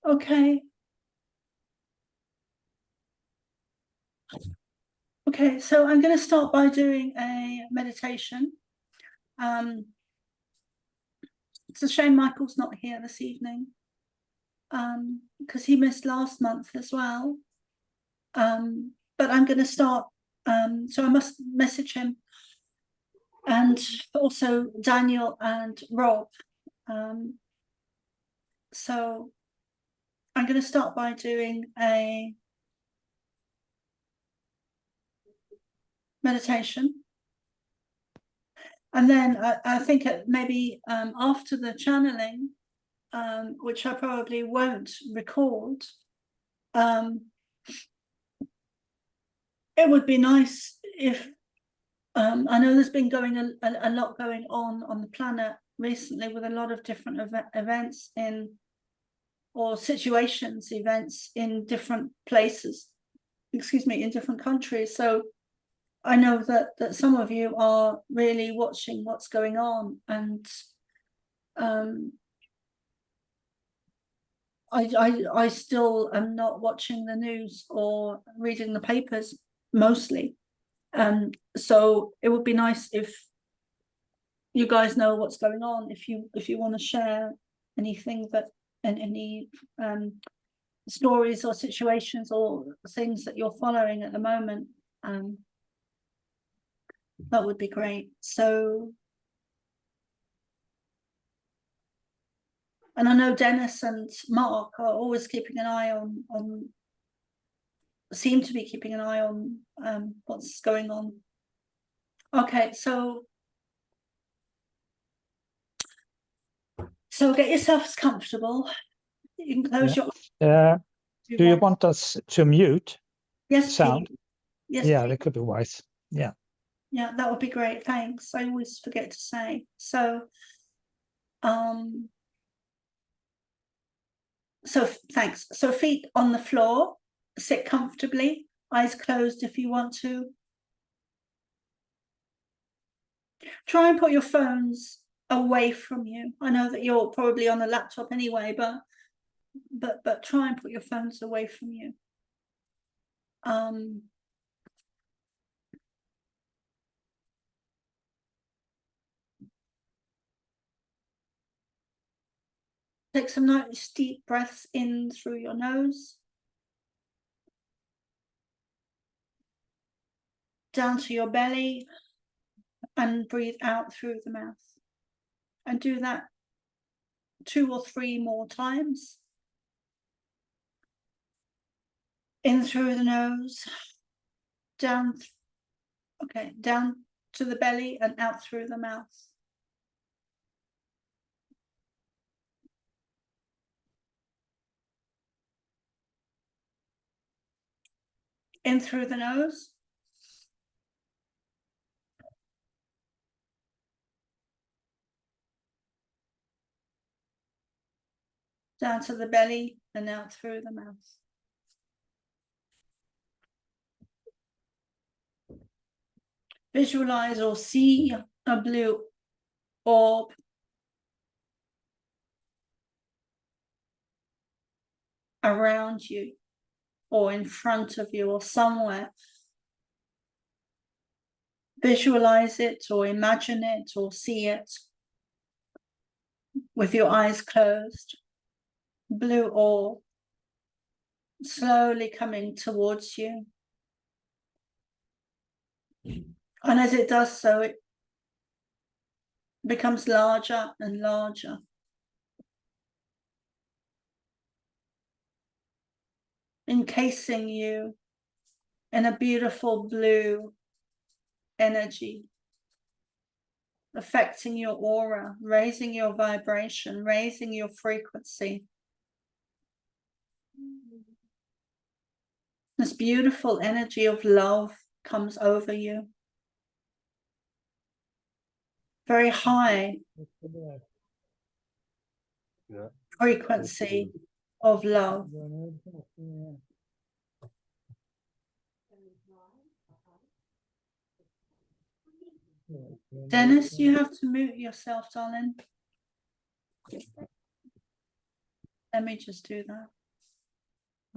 Okay. Okay, so I'm going to start by doing a meditation. It's a shame Michael's not here this evening, because he missed last month as well. But I'm going to start, so I must message him, and also Daniel and Rob. So I'm going to start by doing a meditation. And then I think maybe after the channeling, which I probably won't record, it would be nice if, I know there's been a lot going on the planet recently with a lot of different events events in different places, in different countries. So I know that some of you are really watching what's going on, and I still am not watching the news or reading the papers mostly. So it would be nice if you guys know what's going on, if you want to share anything any stories or situations or things that you're following at the moment. That would be great. So, and I know Dennis and Mark are always keeping an eye on seem to be keeping an eye on what's going on. Okay, so get yourselves comfortable. You can close your eyes. Do you want us to mute? Yes, sound? please. Yes, yeah, please. that could be wise. Yeah. Yeah, that would be great. Thanks. I always forget to say. So, thanks. So feet on the floor, sit comfortably, eyes closed if you want to. Try and put your phones away from you. I know that you're probably on a laptop anyway, but try and put your phones away from you. Take some nice deep breaths in through your nose, down to your belly, and breathe out through the mouth. And do that 2 or 3 more times. In through the nose, down to the belly and out through the mouth. In through the nose. Down to the belly and out through the mouth. Visualize or see a blue orb around you or in front of you or somewhere. Visualize it or imagine it or see it with your eyes closed. Blue orb slowly coming towards you. And as it does so, it becomes larger and larger. Encasing you in a beautiful blue energy, affecting your aura, raising your vibration, raising your frequency. This beautiful energy of love comes over you. Very high frequency of love. Dennis, you have to mute yourself, darling. Let me just do that.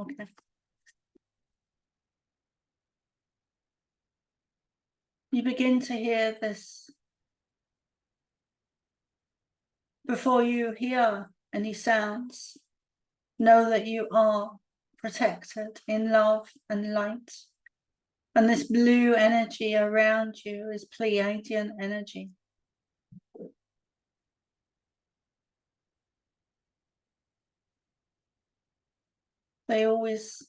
Okay. You begin to hear this. Before you hear any sounds, know that you are protected in love and light. And this blue energy around you is Pleiadian energy. They always,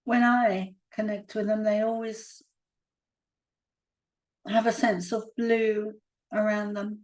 when I connect with them, they always have a sense of blue around them.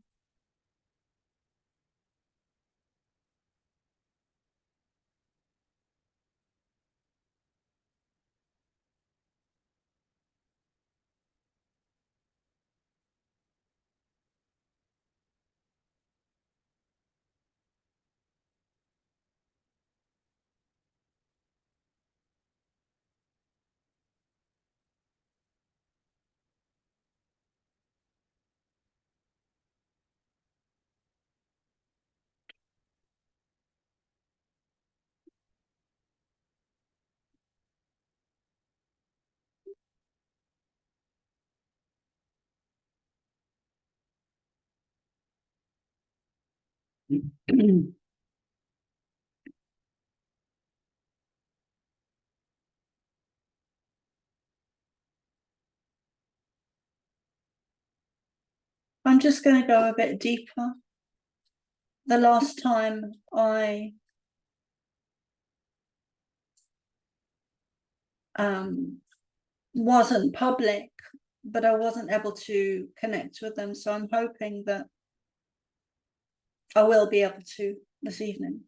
I'm just going to go a bit deeper. The last time I wasn't public, but I wasn't able to connect with them. So I'm hoping that I will be able to this evening.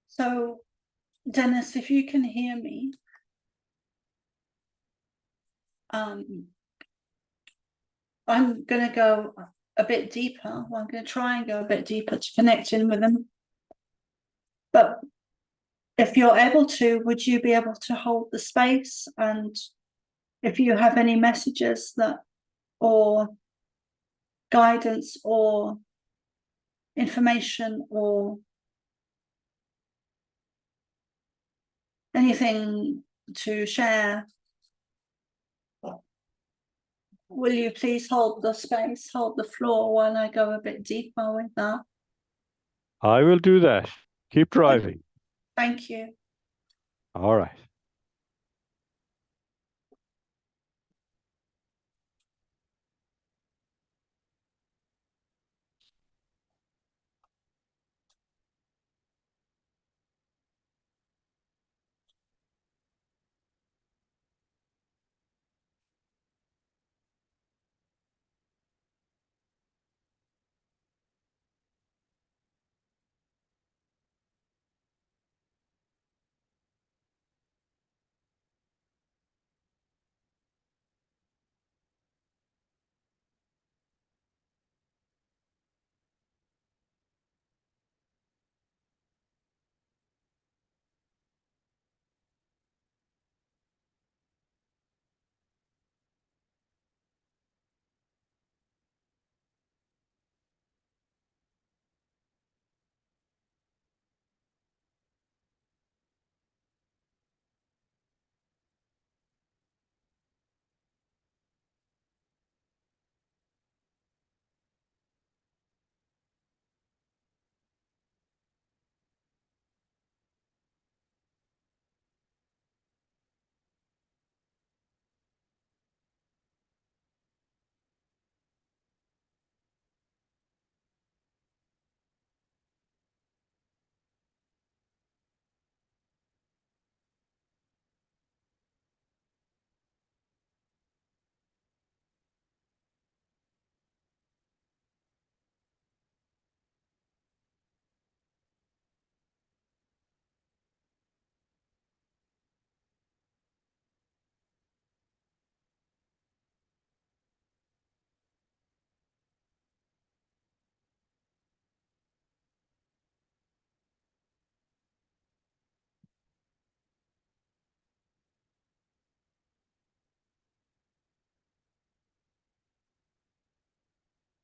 So, Dennis, if you can hear me, I'm going to go a bit deeper. I'm going to try and go a bit deeper to connect in with them. But if you're able to, would you be able to hold the space? And if you have any messages that, or guidance or information or anything to share, will you please hold the space, hold the floor while I go a bit deeper with that? I will do that. Keep driving. Thank you. All right.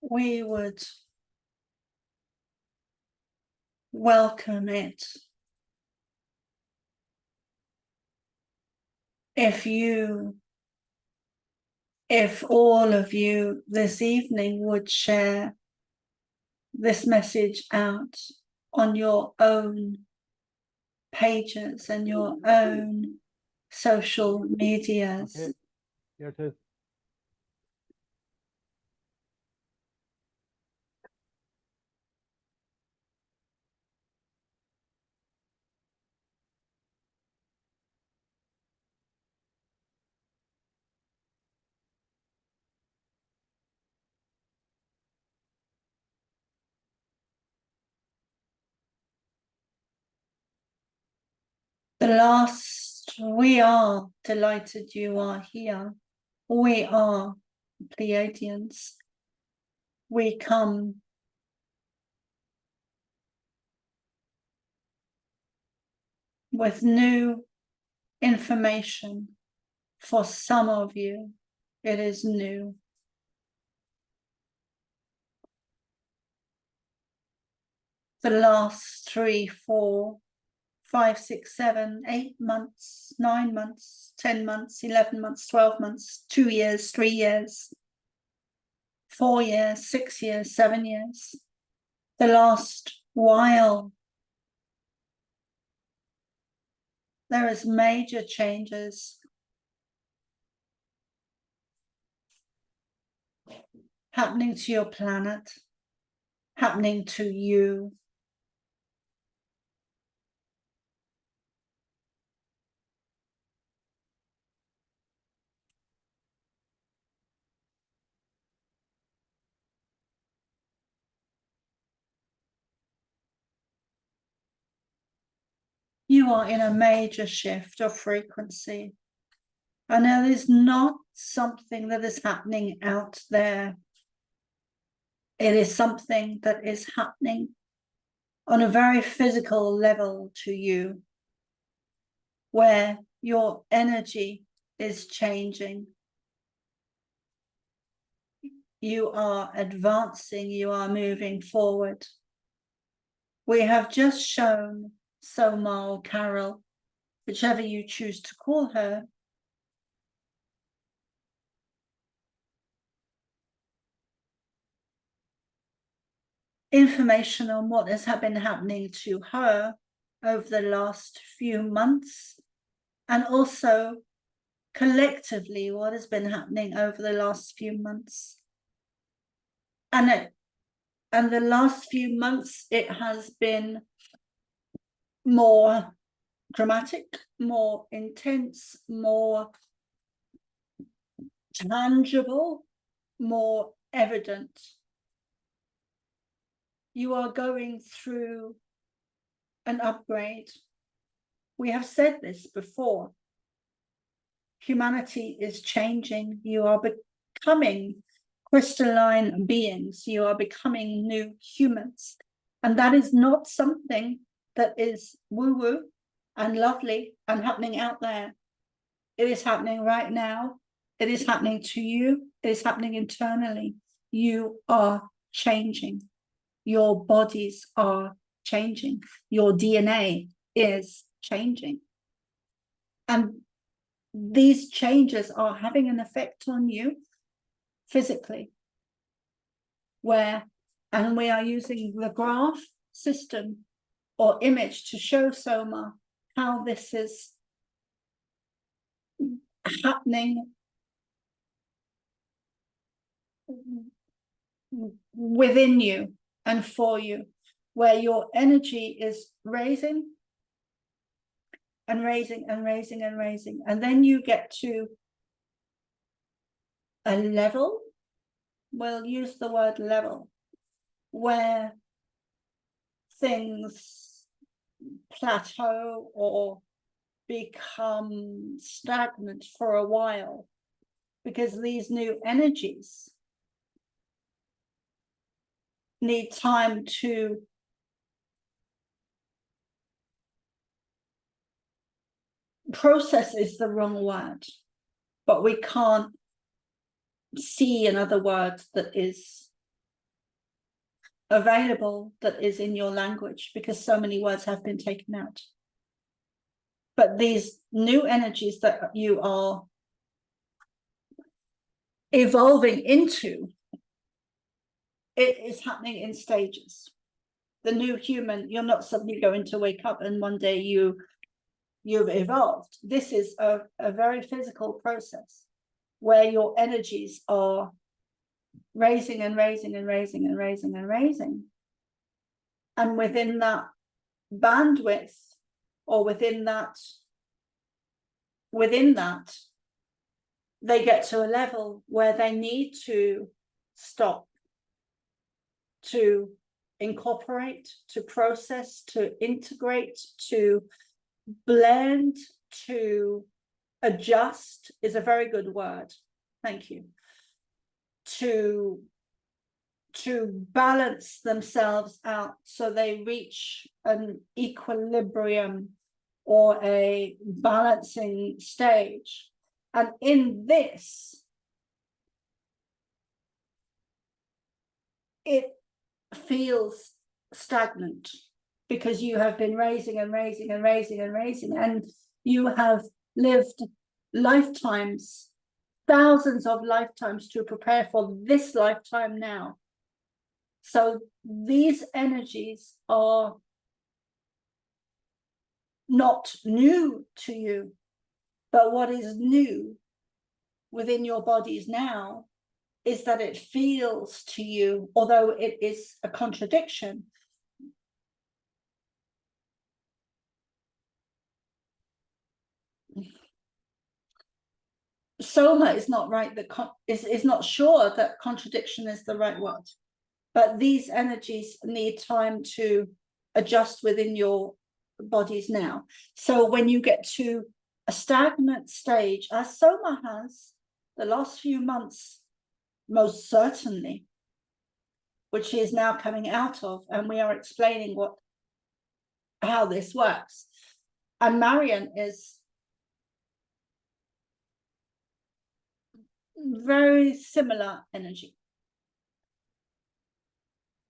we would welcome it if all of you this evening would share this message out on your own pages and your own social medias. Okay. Here it is. We are delighted you are here. We are Pleiadians. We come with new information. For some of you, it is new. The last 3, 4, 5, 6, 7, 8 months, 9 months, 10 months, 11 months, 12 months, 2 years, 3 years, 4 years, 6 years, 7 years. The last while, there is major changes happening to your planet, happening to you. You are in a major shift of frequency. And it is not something that is happening out there. It is something that is happening on a very physical level to you, where your energy is changing. You are advancing, you are moving forward. We have just shown Soma or Carol, whichever you choose to call her, information on what has been happening to her over the last few months, and also collectively what has been happening over the last few months. And the last few months, it has been more dramatic, more intense, more tangible, more evident. You are going through an upgrade. We have said this before. Humanity is changing. You are becoming crystalline beings. You are becoming new humans. And that is not something that is woo-woo and lovely and happening out there. It is happening right now. It is happening to you. It is happening internally. You are changing. Your bodies are changing. Your DNA is changing. And these changes are having an effect on you physically. And we are using the graph system or image to show Soma how this is happening within you and for you, where your energy is raising and raising and raising and raising. And then you get to a level, we'll use the word level, where things plateau or become stagnant for a while, because these new energies need time to process is the wrong word, but we can't see, in other words, that is available that is in your language, because so many words have been taken out. But these new energies that you are evolving into, it is happening in stages. The new human, you're not suddenly going to wake up and one day you've evolved. This is a very physical process where your energies are raising and raising and raising and raising and raising. And within that bandwidth, or within that, they get to a level where they need to stop, to incorporate, to process, to integrate, to blend, to adjust is a very good word. Thank you. To balance themselves out so they reach an equilibrium or a balancing stage. And in this, it feels stagnant because you have been raising and raising and raising and raising, and you have lived lifetimes, thousands of lifetimes to prepare for this lifetime now. So these energies are not new to you, but what is new within your bodies now is that it feels to you, although it is a contradiction, Soma is not right, that is not sure that contradiction is the right word, but these energies need time to adjust within your bodies now. So when you get to a stagnant stage, as Soma has the last few months, most certainly, which she is now coming out of, and we are explaining how this works. And Marian is very similar energy.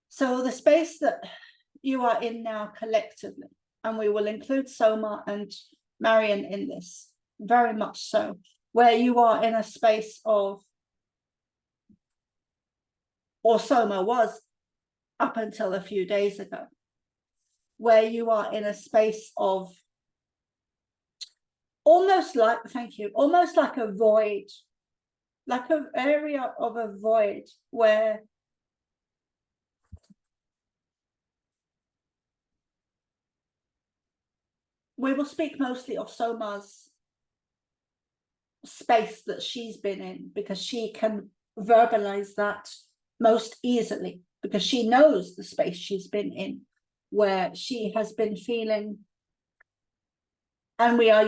So the space that you are in now collectively, and we will include Soma and Marian in this, very much so, where you are in a space of, or Soma was up until a few days ago, where you are in a space of almost like, thank you, almost like a void, like an area of a void where we will speak mostly of Soma's space that she's been in, because she can verbalize that most easily, because she knows the space she's been in, where she has been feeling, and we are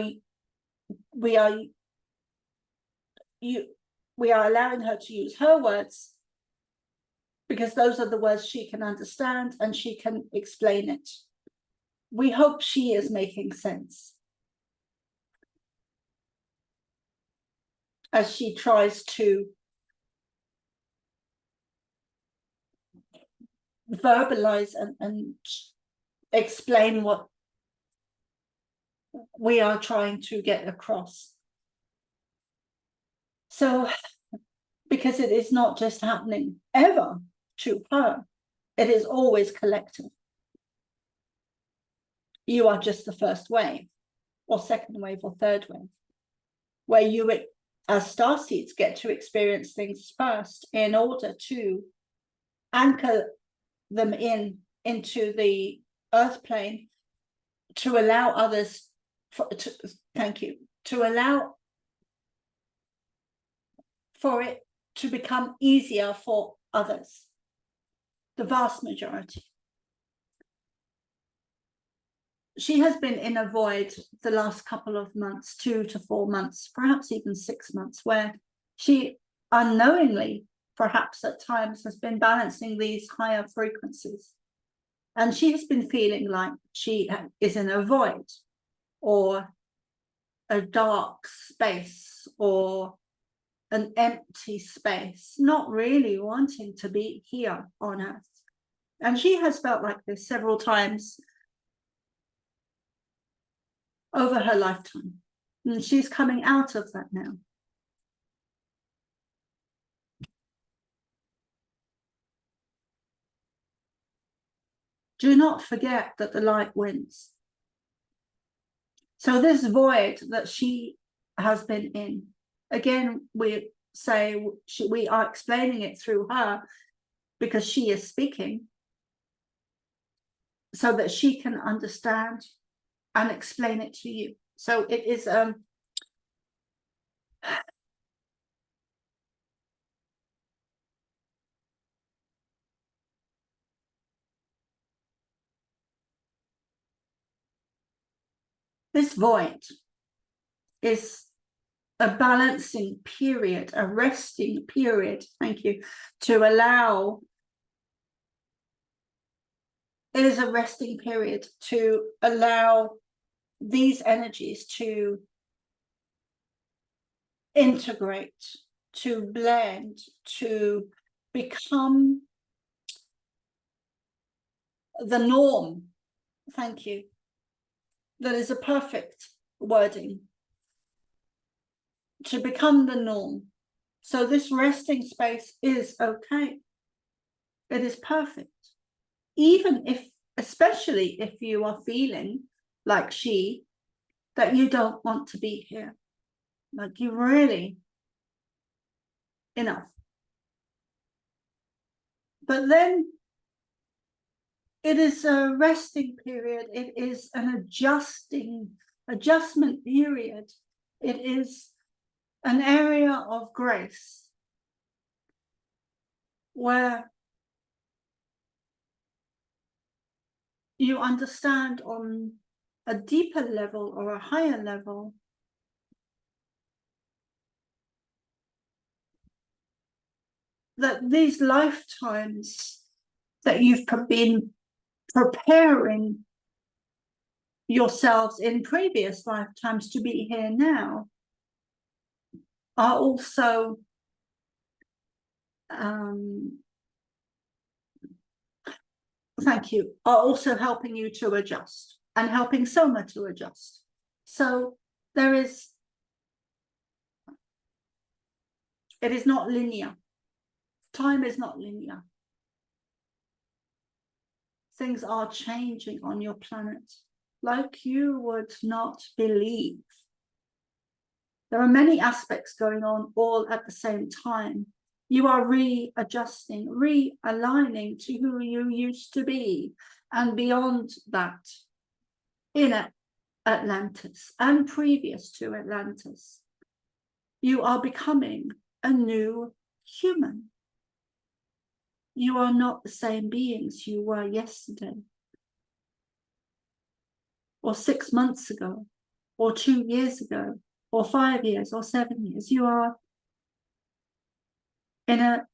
allowing her to use her words, because those are the words she can understand and she can explain it. We hope she is making sense as she tries to verbalize and explain what we are trying to get across. So, because it is not just happening ever to her, it is always collective. You are just the first wave, or second wave, or third wave, where you, as starseeds, get to experience things first in order to anchor them into the earth plane, to allow others, to allow for it to become easier for others, the vast majority. She has been in a void the last couple of months, 2 to 4 months, perhaps even 6 months, where she unknowingly, perhaps at times, has been balancing these higher frequencies. And she has been feeling like she is in a void, or a dark space, or an empty space, not really wanting to be here on Earth. And she has felt like this several times over her lifetime. And she's coming out of that now. Do not forget that the light wins. So this void that she has been in, again, we say we are explaining it through her because she is speaking so that she can understand and explain it to you. So it is this void is a balancing period, a resting period, thank you, to allow, it is a resting period to allow these energies to integrate, to blend, to become the norm. Thank you. That is a perfect wording. To become the norm. So this resting space is okay. It is perfect. Even if, especially if you are feeling like she, that you don't want to be here. Like you really, enough. But then it is a resting period. It is an adjustment period. It is an area of grace where you understand on a deeper level or a higher level that these lifetimes that you've been preparing yourselves in previous lifetimes to be here now are also thank you, are also helping you to adjust and helping Soma to adjust. So there is, it is not linear. Time is not linear. Things are changing on your planet like you would not believe. There are many aspects going on all at the same time. You are readjusting, realigning to who you used to be, and beyond that, in Atlantis and previous to Atlantis, you are becoming a new human. You are not the same beings you were yesterday, or 6 months ago, or 2 years ago, or 5 years, or 7 years. You are in a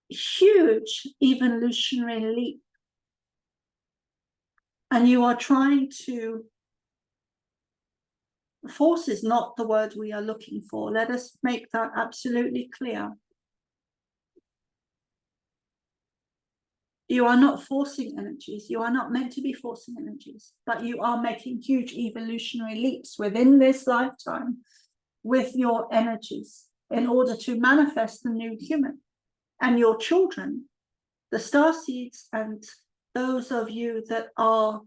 huge evolutionary leap. And you are trying to, force is not the word we are looking for. Let us make that absolutely clear. You are not forcing energies. You are not meant to be forcing energies, but you are making huge evolutionary leaps within this lifetime with your energies in order to manifest the new human. And your children, the starseeds, and those of you that are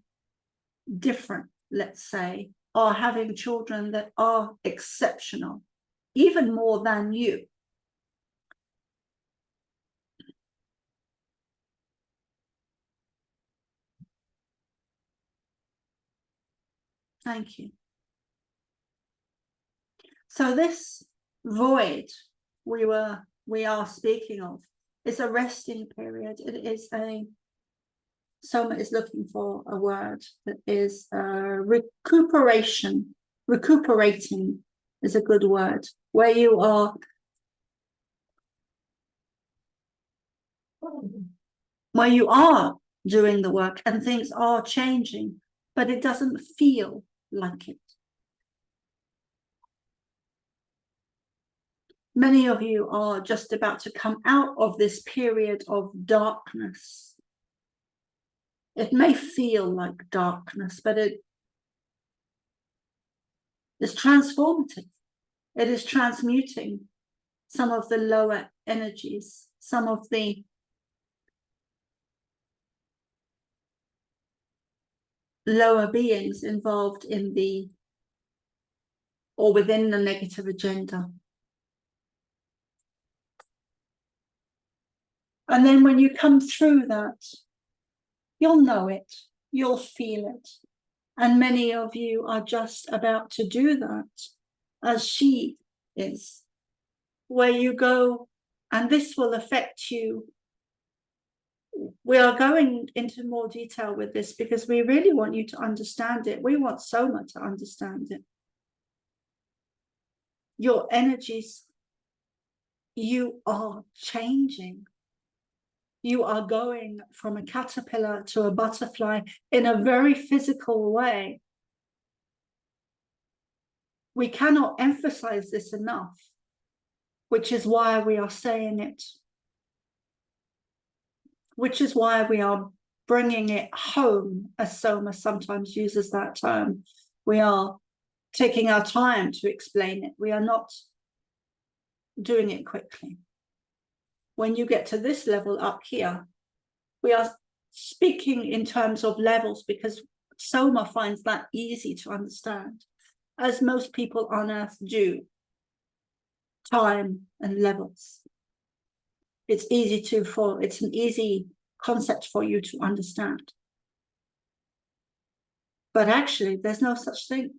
different, let's say, are having children that are exceptional, even more than you. Thank you. So this void we are speaking of is a resting period. It is Soma is looking for a word that is recuperation. Recuperating is a good word, where you are doing the work and things are changing, but it doesn't feel like it. Many of you are just about to come out of this period of darkness It may feel like darkness, but it is transformative. It is transmuting some of the lower energies, some of the lower beings involved in the or within the negative agenda. And then when you come through that, you'll know it, you'll feel it. And many of you are just about to do that, as she is, where you go, and this will affect you. We are going into more detail with this because we really want you to understand it. We want Soma to understand it. Your energies, you are changing. You are going from a caterpillar to a butterfly in a very physical way. We cannot emphasize this enough, which is why we are saying it, which is why we are bringing it home, as Soma sometimes uses that term. We are taking our time to explain it. We are not doing it quickly. When you get to this level up here, we are speaking in terms of levels because Soma finds that easy to understand, as most people on Earth do. Time and levels. It's an easy concept for you to understand. But actually, there's no such thing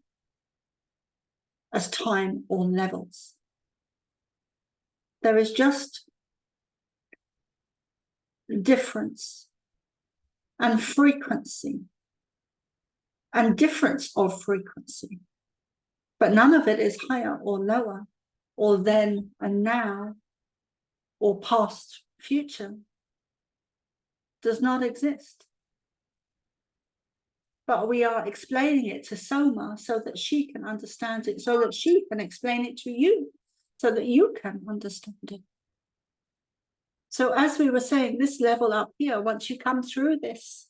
as time or levels. There is just difference and frequency and difference of frequency, but none of it is higher or lower or then and now or past future. Does not exist. But we are explaining it to Soma so that she can understand it, so that she can explain it to you, so that you can understand it. So as we were saying, this level up here, once you come through this,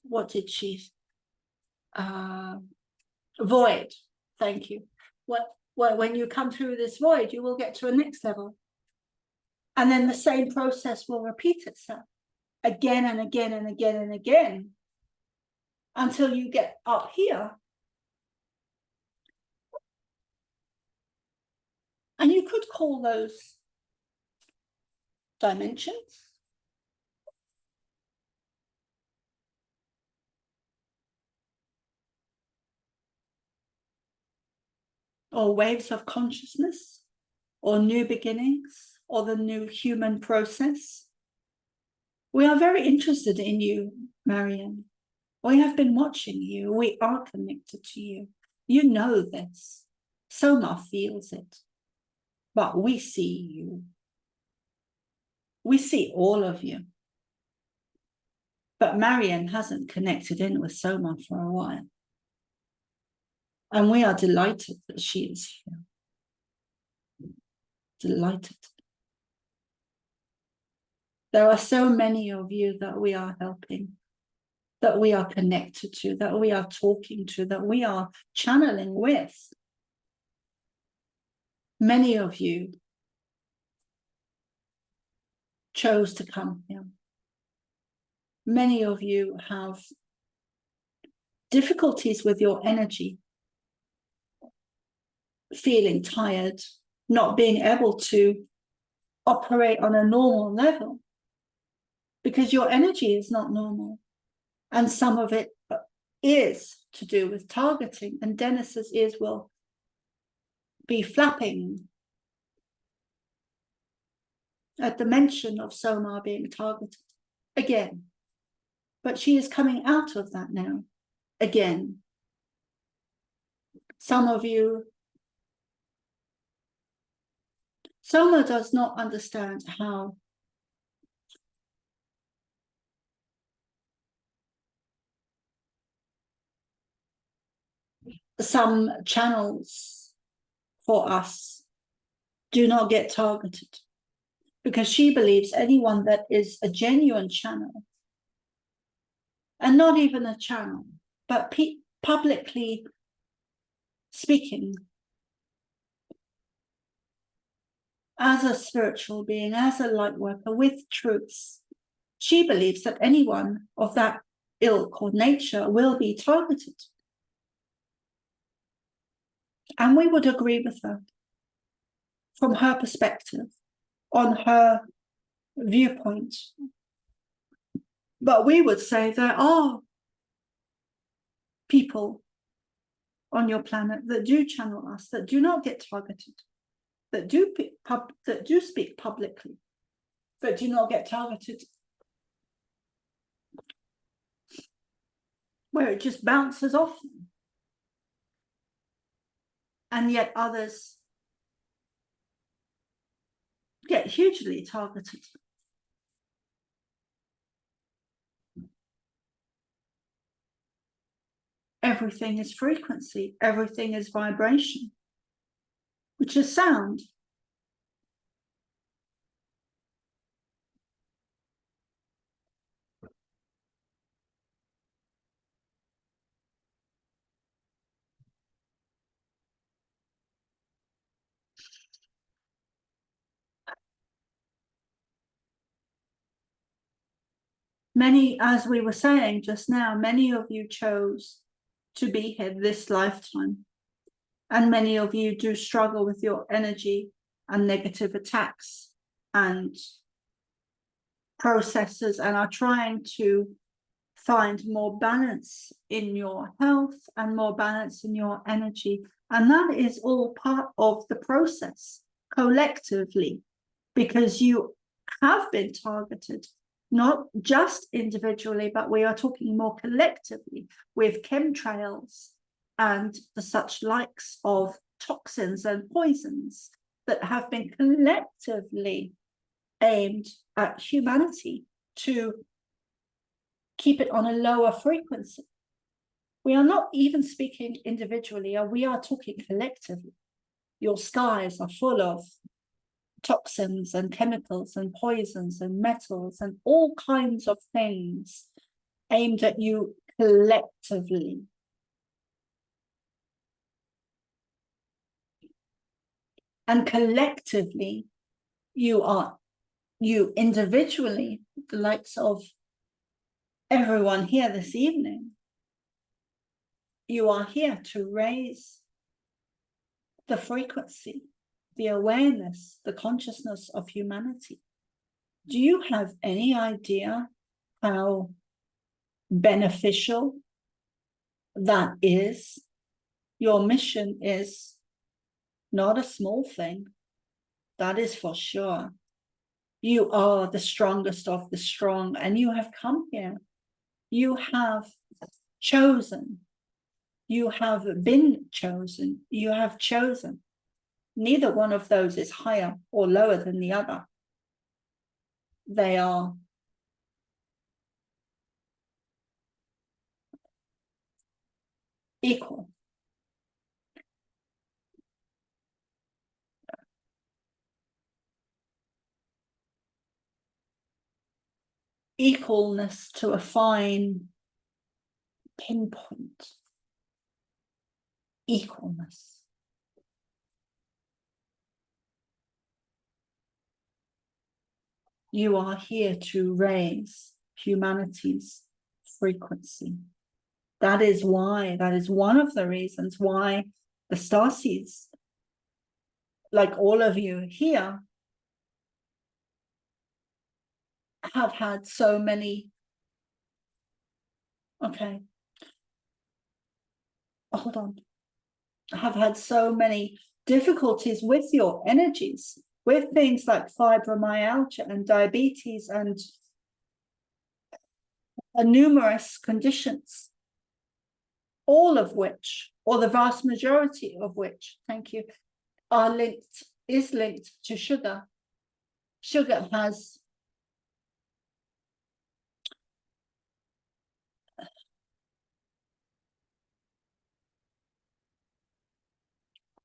what did she? Void. Thank you. Well, when you come through this void, you will get to a next level. And then the same process will repeat itself again and again and again and again until you get up here. And you could call those dimensions. Or waves of consciousness, or new beginnings, or the new human process. We are very interested in you, Marian. We have been watching you. We are connected to you. You know this. Soma feels it. But we see you. We see all of you. But Marian hasn't connected in with Soma for a while. And we are delighted that she is here. Delighted. There are so many of you that we are helping, that we are connected to, that we are talking to, that we are channeling with. Many of you chose to come here. Many of you have difficulties with your energy, feeling tired, not being able to operate on a normal level because your energy is not normal. And some of it is to do with targeting, and Dennis's ears will be flapping at the mention of Soma being targeted again. But she is coming out of that now, again. Some of you, Soma does not understand how some channels for us do not get targeted. because she believes anyone that is a genuine channel, and not even a channel, but publicly speaking, as a spiritual being, as a light worker with truths, she believes that anyone of that ilk or nature will be targeted. And we would agree with her from her perspective, on her viewpoint. But we would say there are people on your planet that do channel us, that do not get targeted, that do speak publicly, that do not get targeted, where it just bounces off them. And yet others get hugely targeted. Everything is frequency, everything is vibration, which is sound. Many, as we were saying just now, many of you chose to be here this lifetime. And many of you do struggle with your energy and negative attacks and processes, and are trying to find more balance in your health and more balance in your energy. And that is all part of the process collectively, because you have been targeted, not just individually, but we are talking more collectively with chemtrails and the such likes of toxins and poisons that have been collectively aimed at humanity to keep it on a lower frequency. We are not even speaking individually, we are talking collectively. Your skies are full of toxins and chemicals and poisons and metals and all kinds of things aimed at you collectively. And collectively, you individually, the likes of everyone here this evening, you are here to raise the frequency, the awareness, the consciousness of humanity. Do you have any idea how beneficial that is? Your mission is not a small thing, that is for sure. You are the strongest of the strong, and you have come here. You have chosen. You have been chosen. You have chosen. Neither one of those is higher or lower than the other. They are equal. Equalness to a fine pinpoint. Equalness. You are here to raise humanity's frequency. That is why, that is one of the reasons why the Starseeds, like all of you here, have had so many, hold on, have had so many difficulties with your energies, with things like fibromyalgia and diabetes and numerous conditions, all of which, or the vast majority of which, thank you, is linked to sugar. Sugar has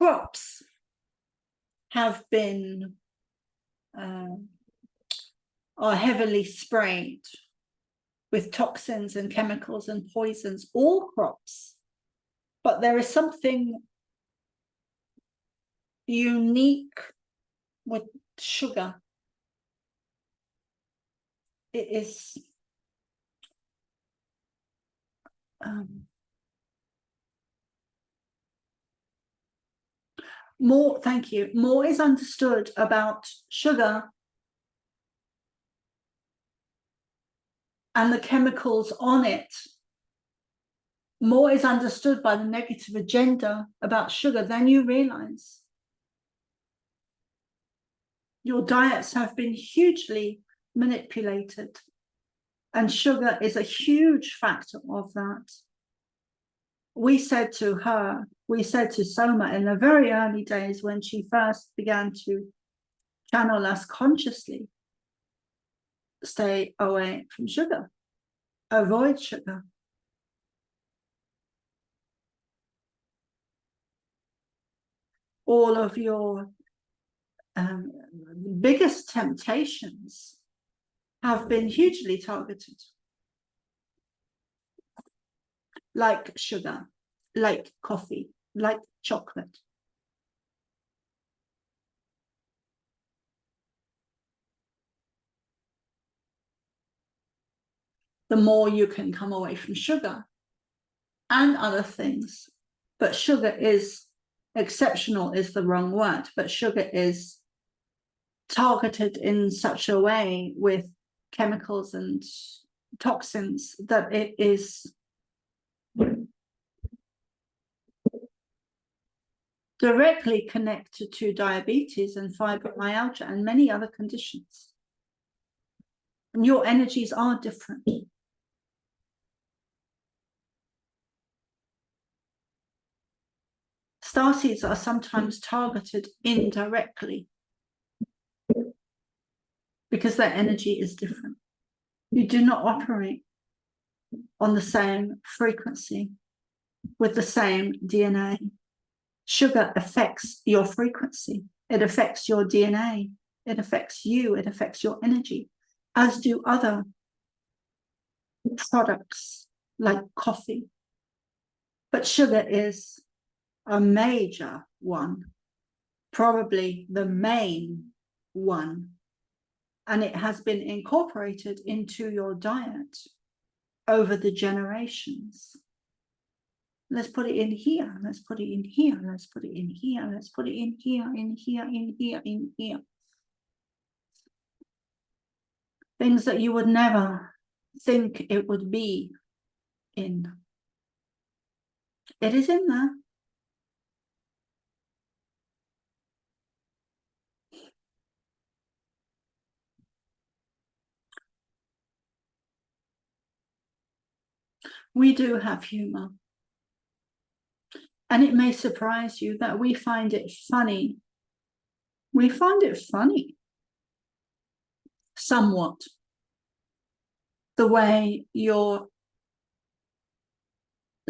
crops have been are heavily sprayed with toxins and chemicals and poisons, all crops. But there is something unique with sugar. It is more, thank you, more is understood about sugar and the chemicals on it. More is understood by the negative agenda about sugar than you realize. Your diets have been hugely manipulated, and sugar is a huge factor of that. We said to her, we said to Soma in the very early days when she first began to channel us consciously, stay away from sugar, avoid sugar. All of your biggest temptations have been hugely targeted, like sugar, like coffee, like chocolate. The more you can come away from sugar and other things, but sugar is exceptional is the wrong word, but sugar is targeted in such a way with chemicals and toxins that it is directly connected to diabetes and fibromyalgia and many other conditions. And your energies are different. Starseeds are sometimes targeted indirectly because their energy is different. You do not operate on the same frequency with the same DNA. Sugar affects your frequency. It affects your DNA. It affects you. It affects your energy, as do other products like coffee. But sugar is a major one, probably the main one, and it has been incorporated into your diet over the generations. Let's put it in here, let's put it in here, let's put it in here, let's put it in here, in here, in here, in here. Things that you would never think it would be in. It is in there. We do have humor. And it may surprise you that we find it funny. We find it funny, somewhat, the way your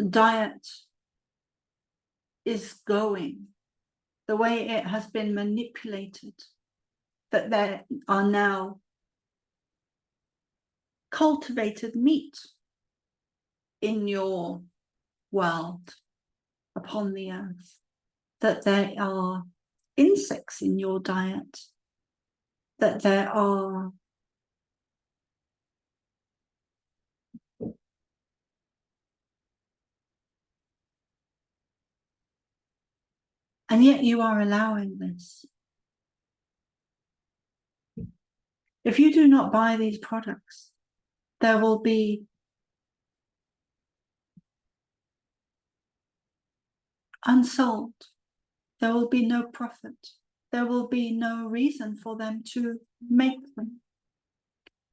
diet is going, the way it has been manipulated, that there are now cultivated meat in your world upon the earth, that there are insects in your diet, that there are and yet you are allowing this. If you do not buy these products, there will be unsold. There will be no profit. There will be no reason for them to make them.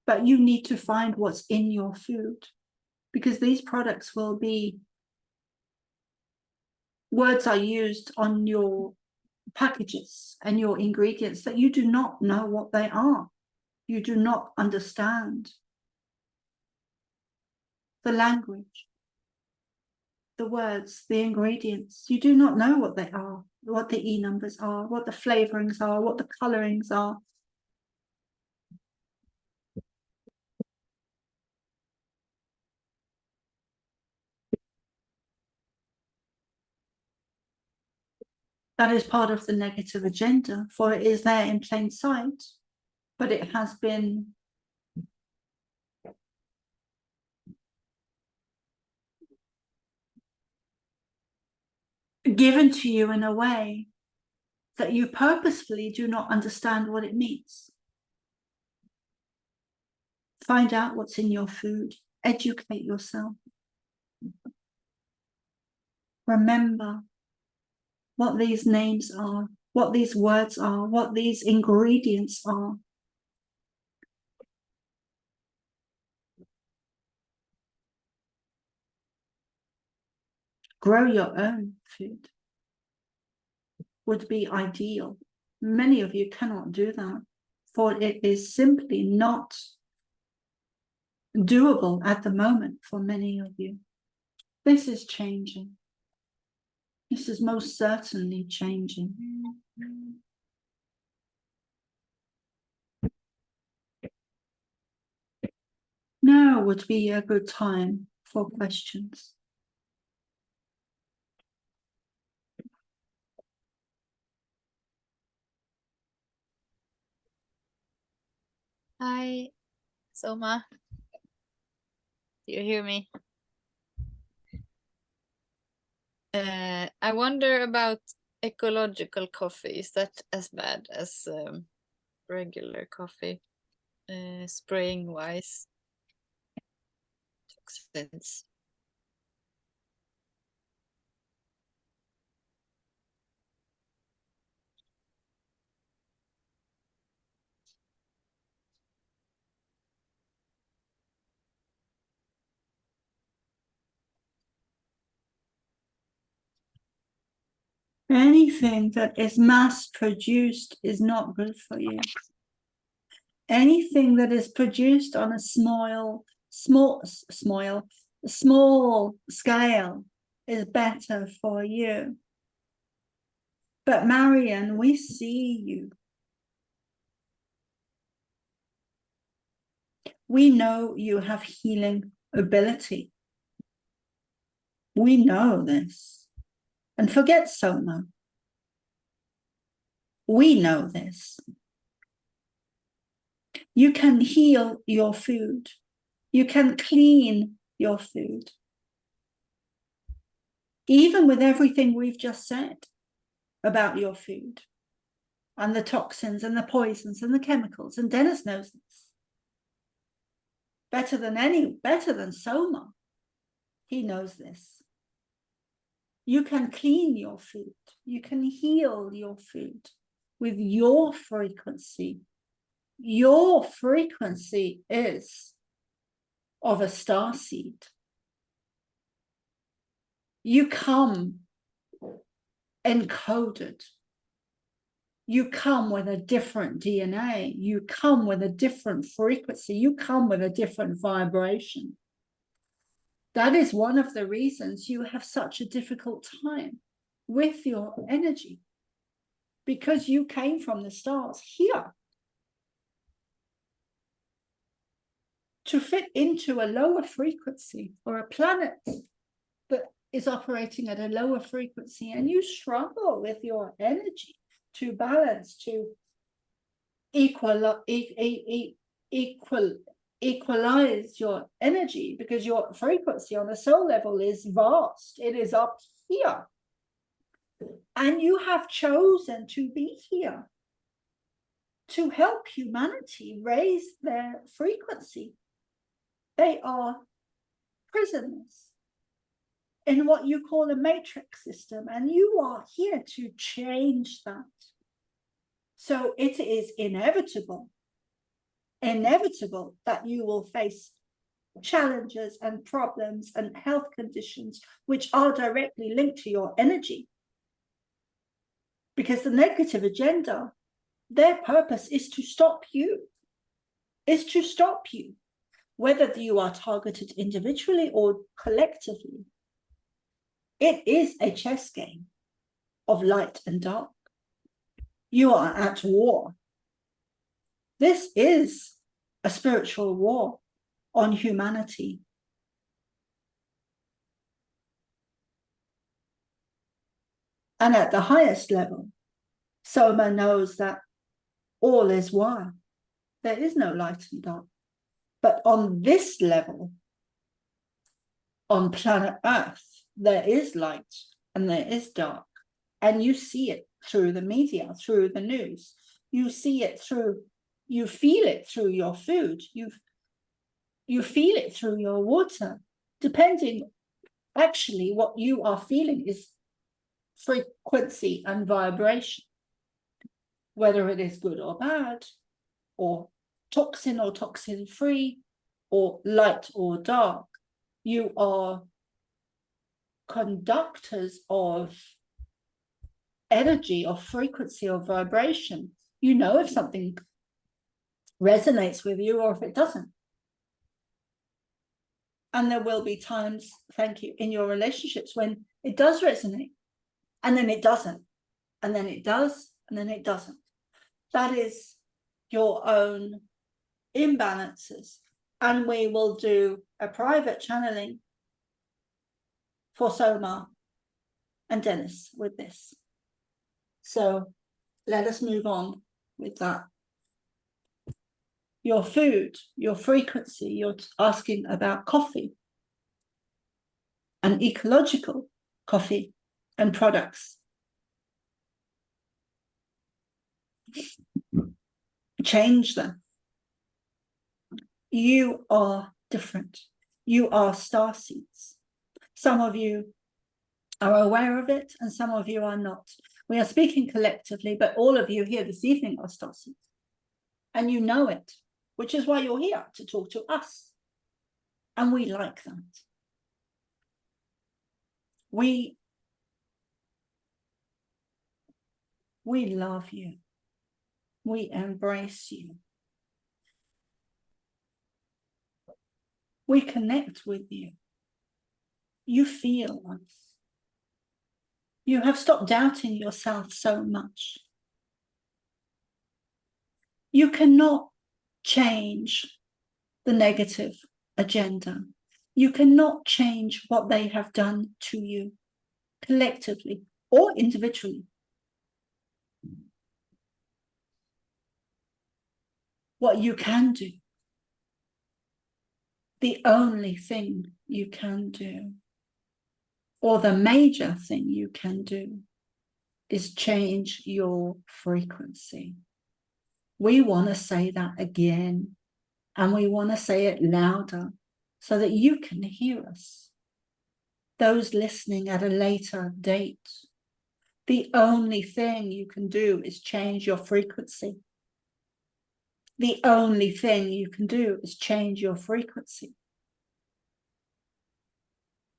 But you need to find what's in your food, because these products will be, words are used on your packages and your ingredients that you do not know what they are. You do not understand the language, the words, the ingredients. You do not know what they are, what the E numbers are, what the flavorings are, what the colorings are. That is part of the negative agenda, for it is there in plain sight, but it has been given to you in a way that you purposefully do not understand what it means. Find out what's in your food, educate yourself. Remember what these names are, what these words are, what these ingredients are. Grow your own food would be ideal. Many of you cannot do that, for it is simply not doable at the moment for many of you. This is changing. This is most certainly changing. Now would be a good time for questions. Hi, Soma. Do you hear me? I wonder about ecological coffee. Is that as bad as regular coffee, spraying wise? Toxins. Anything that is mass produced is not good for you. Anything that is produced on a small scale is better for you. But Marian, we see you. We know you have healing ability. We know this. And forget Soma. We know this. You can heal your food. You can clean your food. Even with everything we've just said about your food and the toxins and the poisons and the chemicals, and Dennis knows this better than Soma. He knows this. You can clean your food. You can heal your food with your frequency. Your frequency is of a starseed. You come encoded. You come with a different DNA. You come with a different frequency. You come with a different vibration. That is one of the reasons you have such a difficult time with your energy, because you came from the stars here to fit into a lower frequency, or a planet that is operating at a lower frequency, and you struggle with your energy to balance, to equalize your energy, because your frequency on a soul level is vast. It is up here, and you have chosen to be here to help humanity raise their frequency. They are prisoners in what you call a matrix system, and you are here to change that. So it is inevitable that you will face challenges and problems and health conditions which are directly linked to your energy. Because the negative agenda, their purpose is to stop you, whether you are targeted individually or collectively. It is a chess game of light and dark. You are at war. This is a spiritual war on humanity. And at the highest level, Soma knows that all is one. There is no light and dark. But on this level, on planet Earth, there is light and there is dark. And you see it through the media, through the news. You see it through, you feel it through your food. You feel it through your water. Depending, actually, what you are feeling is frequency and vibration, whether it is good or bad, or toxin free, or light or dark. You are conductors of energy, of frequency, of vibration. You know if something resonates with you or if it doesn't. And there will be times, thank you, in your relationships when it does resonate, and then it doesn't, and then it does, and then it doesn't. That is your own imbalances. And we will do a private channeling for Soma and Dennis with this. So let us move on with that. Your food, your frequency, you're asking about coffee and ecological coffee and products. Change them. You are different. You are starseeds. Some of you are aware of it and some of you are not. We are speaking collectively, but all of you here this evening are starseeds. And you know it, which is why you're here, to talk to us. And we like that. We love you. We embrace you. We connect with you. You feel us. You have stopped doubting yourself so much. You cannot change the negative agenda. You cannot change what they have done to you, collectively or individually. What you can do, the only thing you can do, or the major thing you can do, is change your frequency. We want to say that again, and we want to say it louder so that you can hear us. Those listening at a later date, the only thing you can do is change your frequency. The only thing you can do is change your frequency.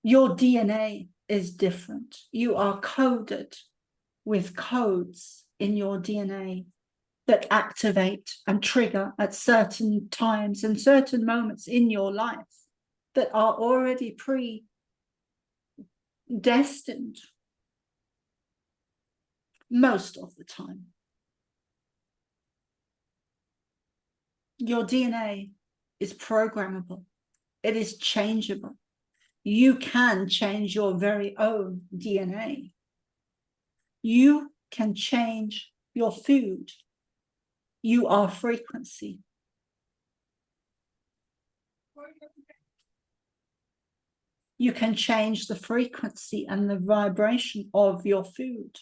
Your DNA is different. You are coded with codes in your DNA that activate and trigger at certain times and certain moments in your life that are already predestined most of the time. Your DNA is programmable. It is changeable. You can change your very own DNA. You can change your food. You are frequency. You can change the frequency and the vibration of your food.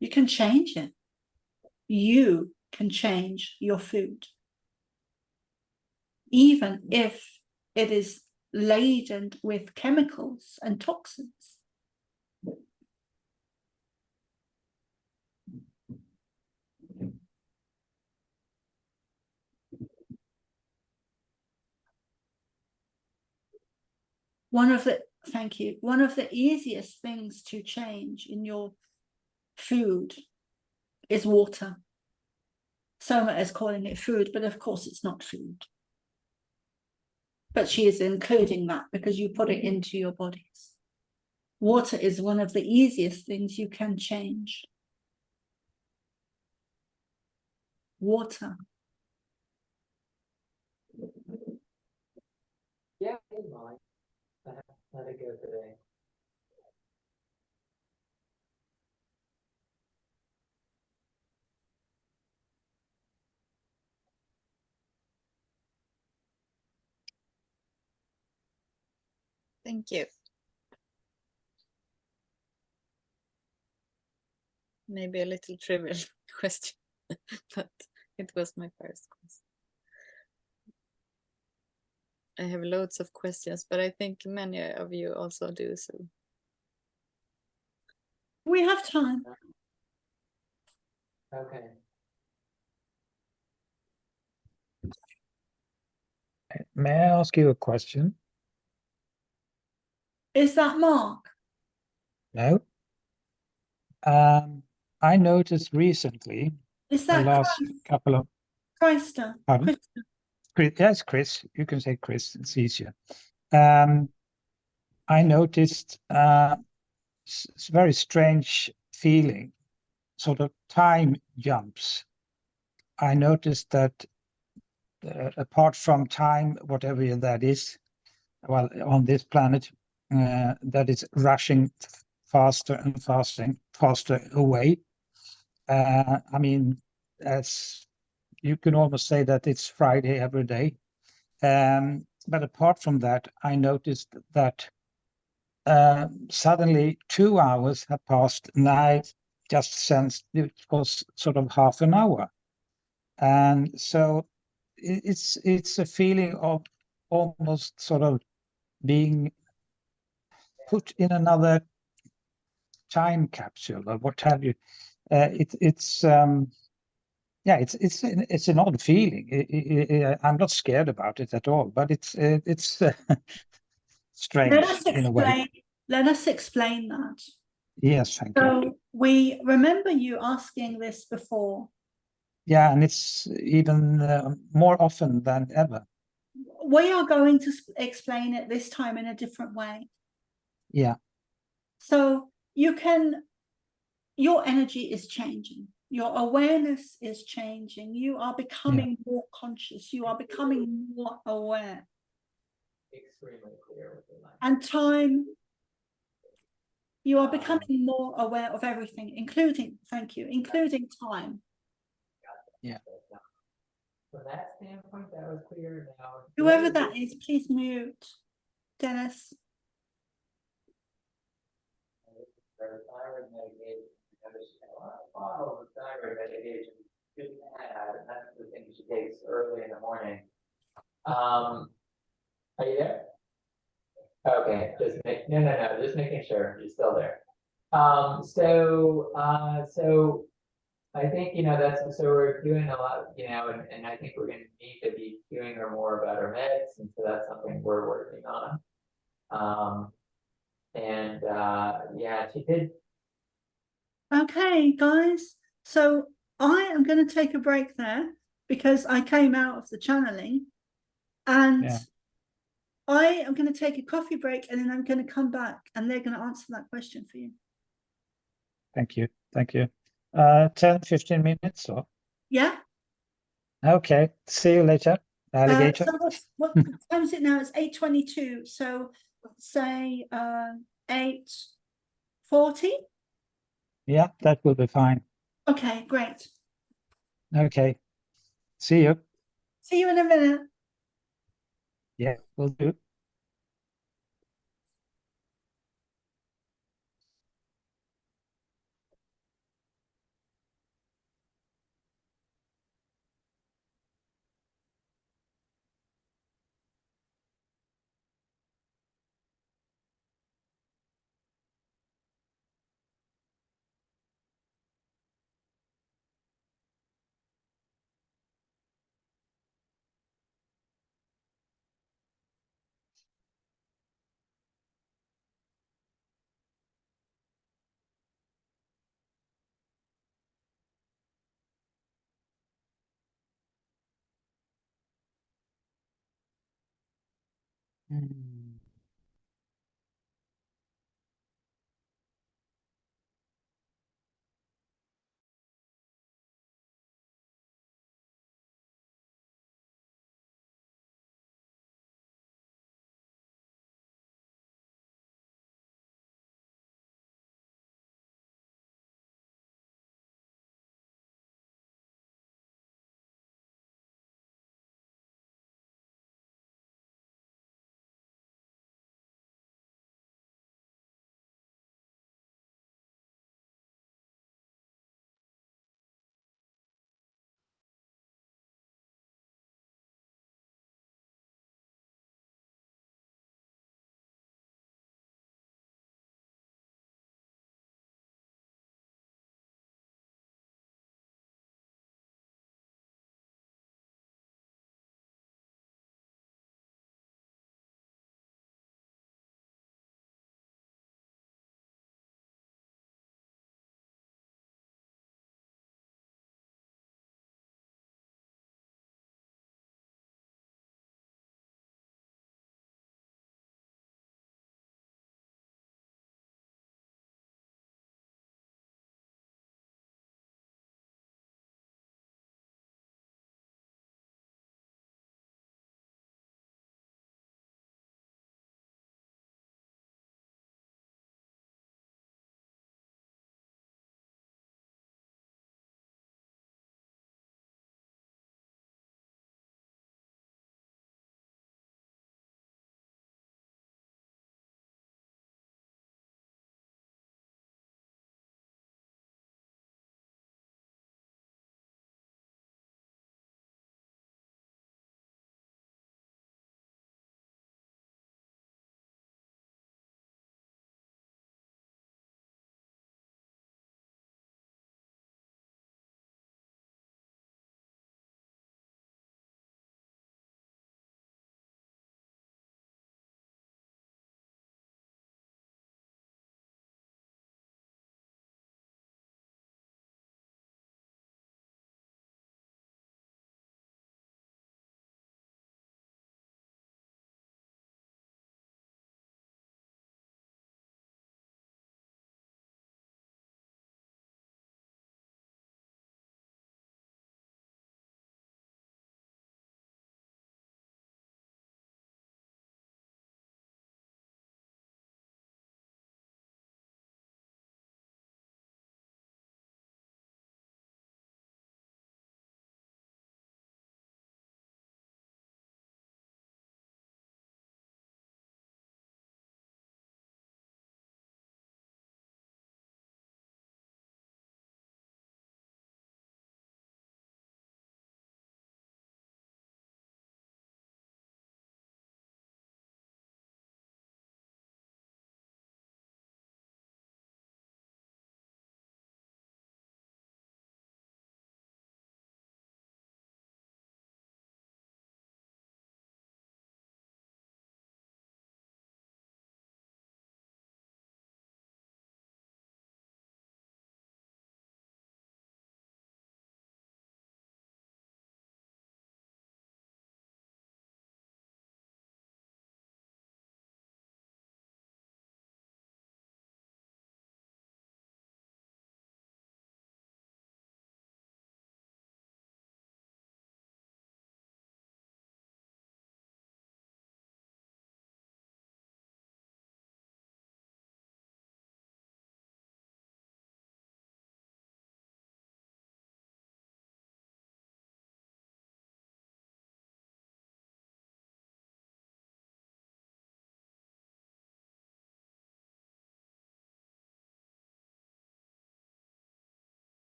You can change it. You can change your food. Even if it is laden with chemicals and toxins. One of the easiest things to change in your food is water. Soma is calling it food, but of course it's not food. But she is including that because you put it into your bodies. Water is one of the easiest things you can change. Water. Yeah, in mind. I had to go today. Thank you. Maybe a little trivial question, but it was my first question. I have loads of questions, but I think many of you also do, so. We have time. Okay. May I ask you a question? Is that Mark? No. I noticed recently, Is the that last couple of, Christa? Pardon? Christa? Yes, Chris, you can say Chris, it's easier. I noticed very strange feeling, sort of time jumps. I noticed that apart from time, whatever that is, well, on this planet, that is rushing faster and faster away. I mean, as you can almost say that it's Friday every day. But apart from that, I noticed that suddenly 2 hours have passed, and I just sensed it was sort of half an hour. And so it's a feeling of almost sort of being put in another time capsule or what have you. It's yeah, it's an odd feeling. I'm not scared about it at all, but it's strange Let us in a way. explain. Let us explain that. Yes, thank you. So we remember you asking this before. Yeah, and it's even more often than ever. We are going to explain it this time in a different way. Yeah, So your energy is changing. Your awareness is changing. You are becoming more conscious. You are becoming more aware. Extremely clear with the line. And time, you are becoming more aware of everything, including, thank you, including time. Yeah. From that standpoint, that was clear. Now, Whoever that is, please mute. Dennis. thyroid medication, there's a lot of bottles of thyroid medication shouldn't have, and that's the thing she takes early in the morning. Are you there? Okay, just making sure you're still there. So I think, that's, so we're doing a lot, and I think we're gonna need to be doing her more about her meds, and so that's something we're working on. Yeah, she did. Okay, guys. So I am going to take a break there because I came out of the channeling, and Yeah. I am going to take a coffee break, and then I'm going to come back and they're going to answer that question for you. Thank you. 10, 15 minutes or? Yeah. Okay, see you later, alligator. So what time is it now? It's 8:22. So say 8:40. Yeah, that will be fine. Okay, great. Okay, see you. See you in a minute. Yeah, will do. Mm.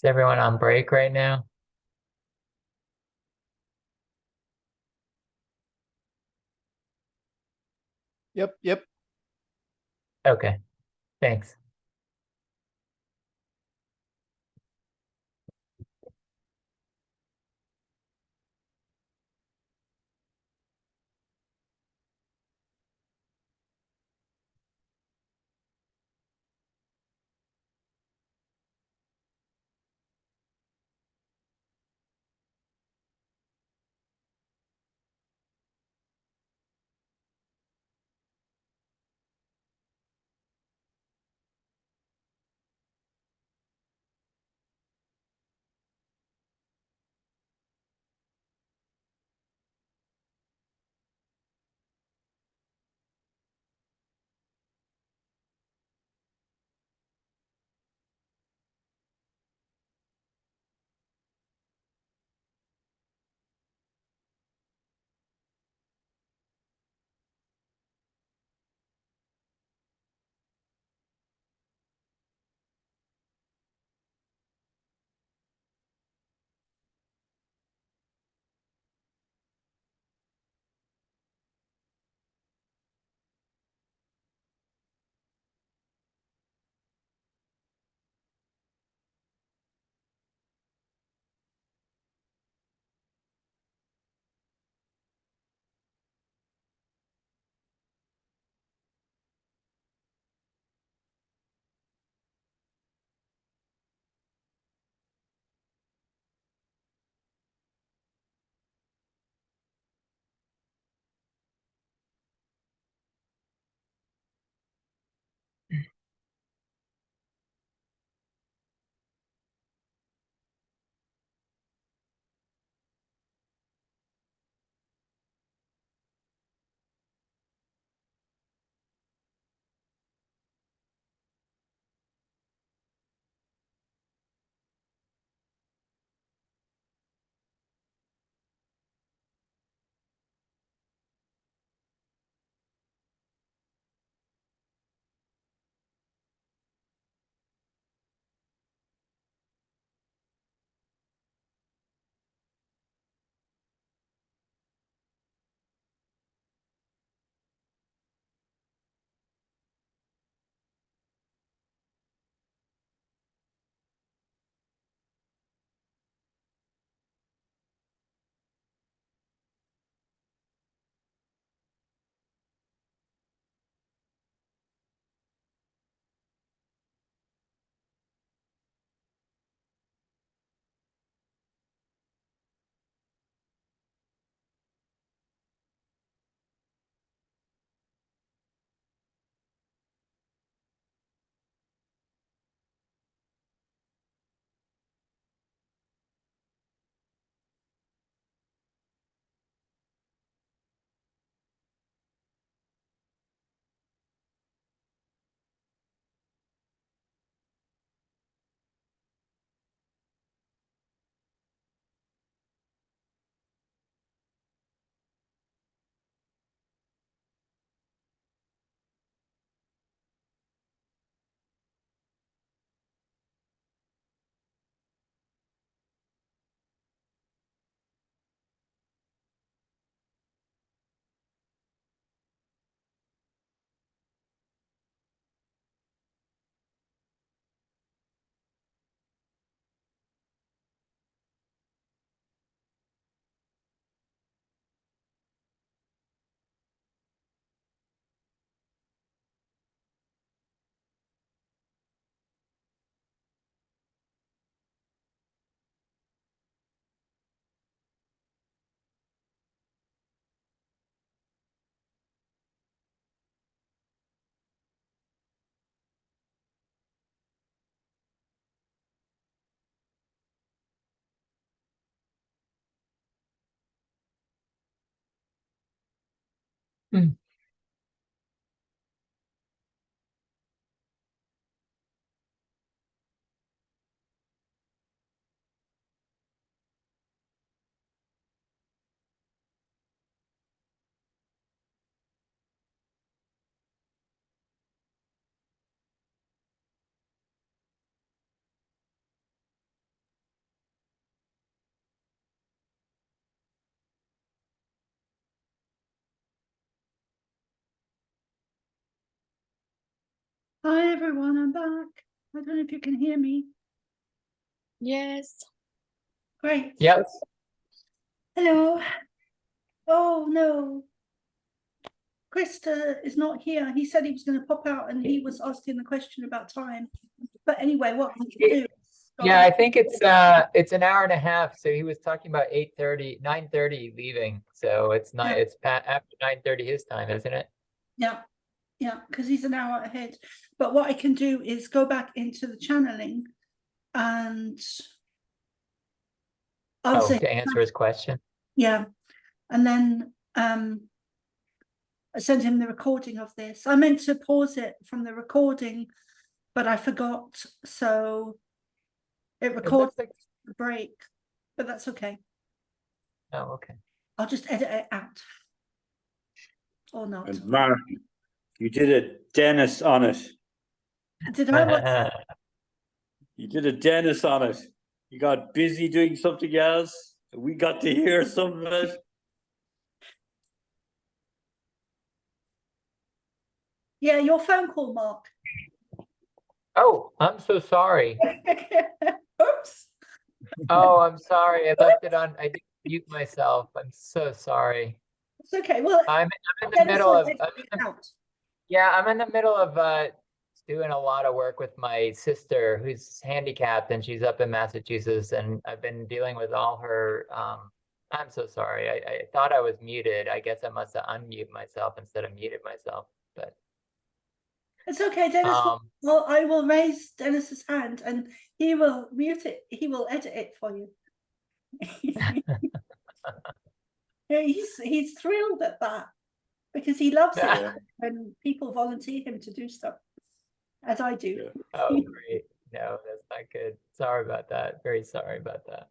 Is everyone on break right now? Yep. Okay, thanks. Hi everyone, I'm back. I don't know if you can hear me. Yes. Great. Yep. Hello. Oh no. Krista is not here. He said he was going to pop out and he was asking the question about time. But anyway, what we can do? Yeah, I think it's an hour and a half. So he was talking about 8:30, 9:30 leaving. So it's not, Yeah. it's after 9:30 his time, isn't it? Yeah, yeah, because he's an hour ahead. But what I can do is go back into the channeling and Oh, answer. to answer his question. Yeah, and then I sent him the recording of this. I meant to pause it from the recording, but I forgot. So it It records looks like, the break, but that's okay. oh, okay. I'll just edit it out. Or not. And Mark, you did a Dennis on it. Did I watch? You did a Dennis on it. You got busy doing something else. We got to hear some of it. Yeah, your phone call, Mark. Oh, I'm so sorry. Oops. Oh, I'm sorry. I left it on. I didn't mute myself. I'm so sorry. It's okay. Well, I'm in the Dennis middle will of, edit it out. yeah, I'm in the middle of doing a lot of work with my sister who's handicapped and she's up in Massachusetts and I've been dealing with all her I'm so sorry. I thought I was muted. I guess I must have unmuted myself instead of muted myself. But It's okay, Dennis. Well, I will raise Dennis's hand and he will mute it. He will edit it for you. Yeah, he's thrilled at that because he loves it Yeah. when people volunteer him to do stuff, as I do. Yeah. oh great. No, that's not good. Sorry about that. Very sorry about that.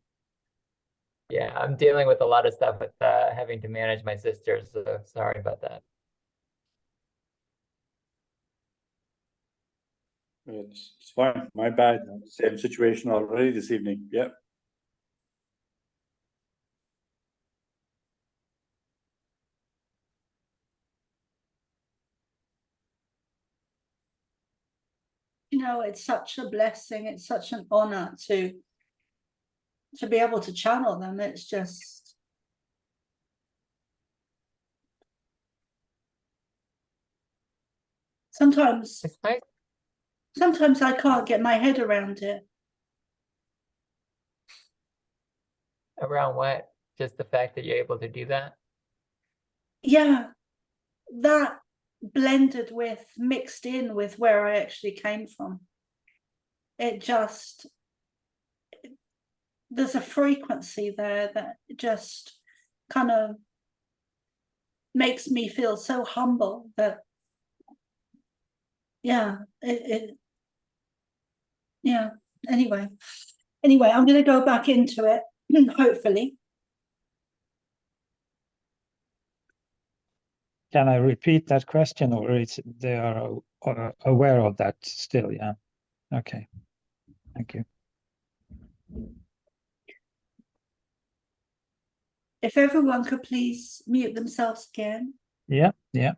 Yeah, I'm dealing with a lot of stuff with having to manage my sister, so sorry about that. It's fine. My bad. Same situation already this evening. Yep. You know, it's such a blessing. It's such an honor to be able to channel them. It's just sometimes It's nice. I can't get my head around it. Around what? Just the fact that you're able to do that? Yeah, that blended with, mixed in with where I actually came from. It just, there's a frequency there that just kind of makes me feel so humble that, yeah, yeah, anyway, I'm going to go back into it, hopefully. Can I repeat that question, or they are aware of that still? Yeah. Okay. Thank you. If everyone could please mute themselves again. Yeah. Yeah.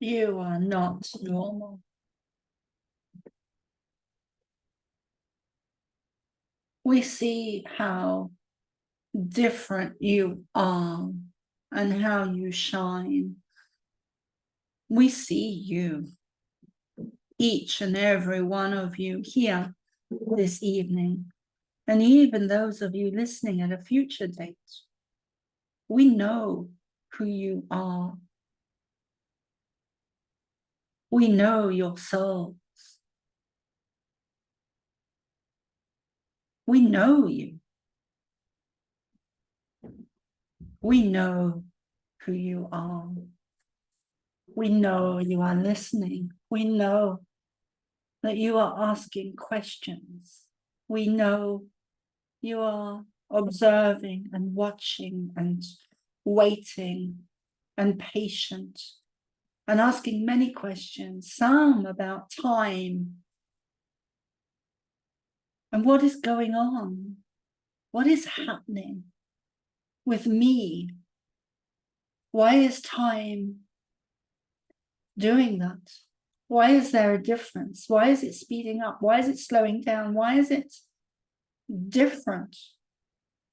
You are not normal. We see how different you are and how you shine. We see you. each and every one of you here this evening, and even those of you listening at a future date. We know who you are. We know your souls. We know you. We know who you are. We know you are listening. We know that you are asking questions. We know you are observing and watching and waiting and patient and asking many questions, some about time and what is going on, what is happening with me. Why is time doing that? Why is there a difference? Why is it speeding up? Why is it slowing down? Why is it different?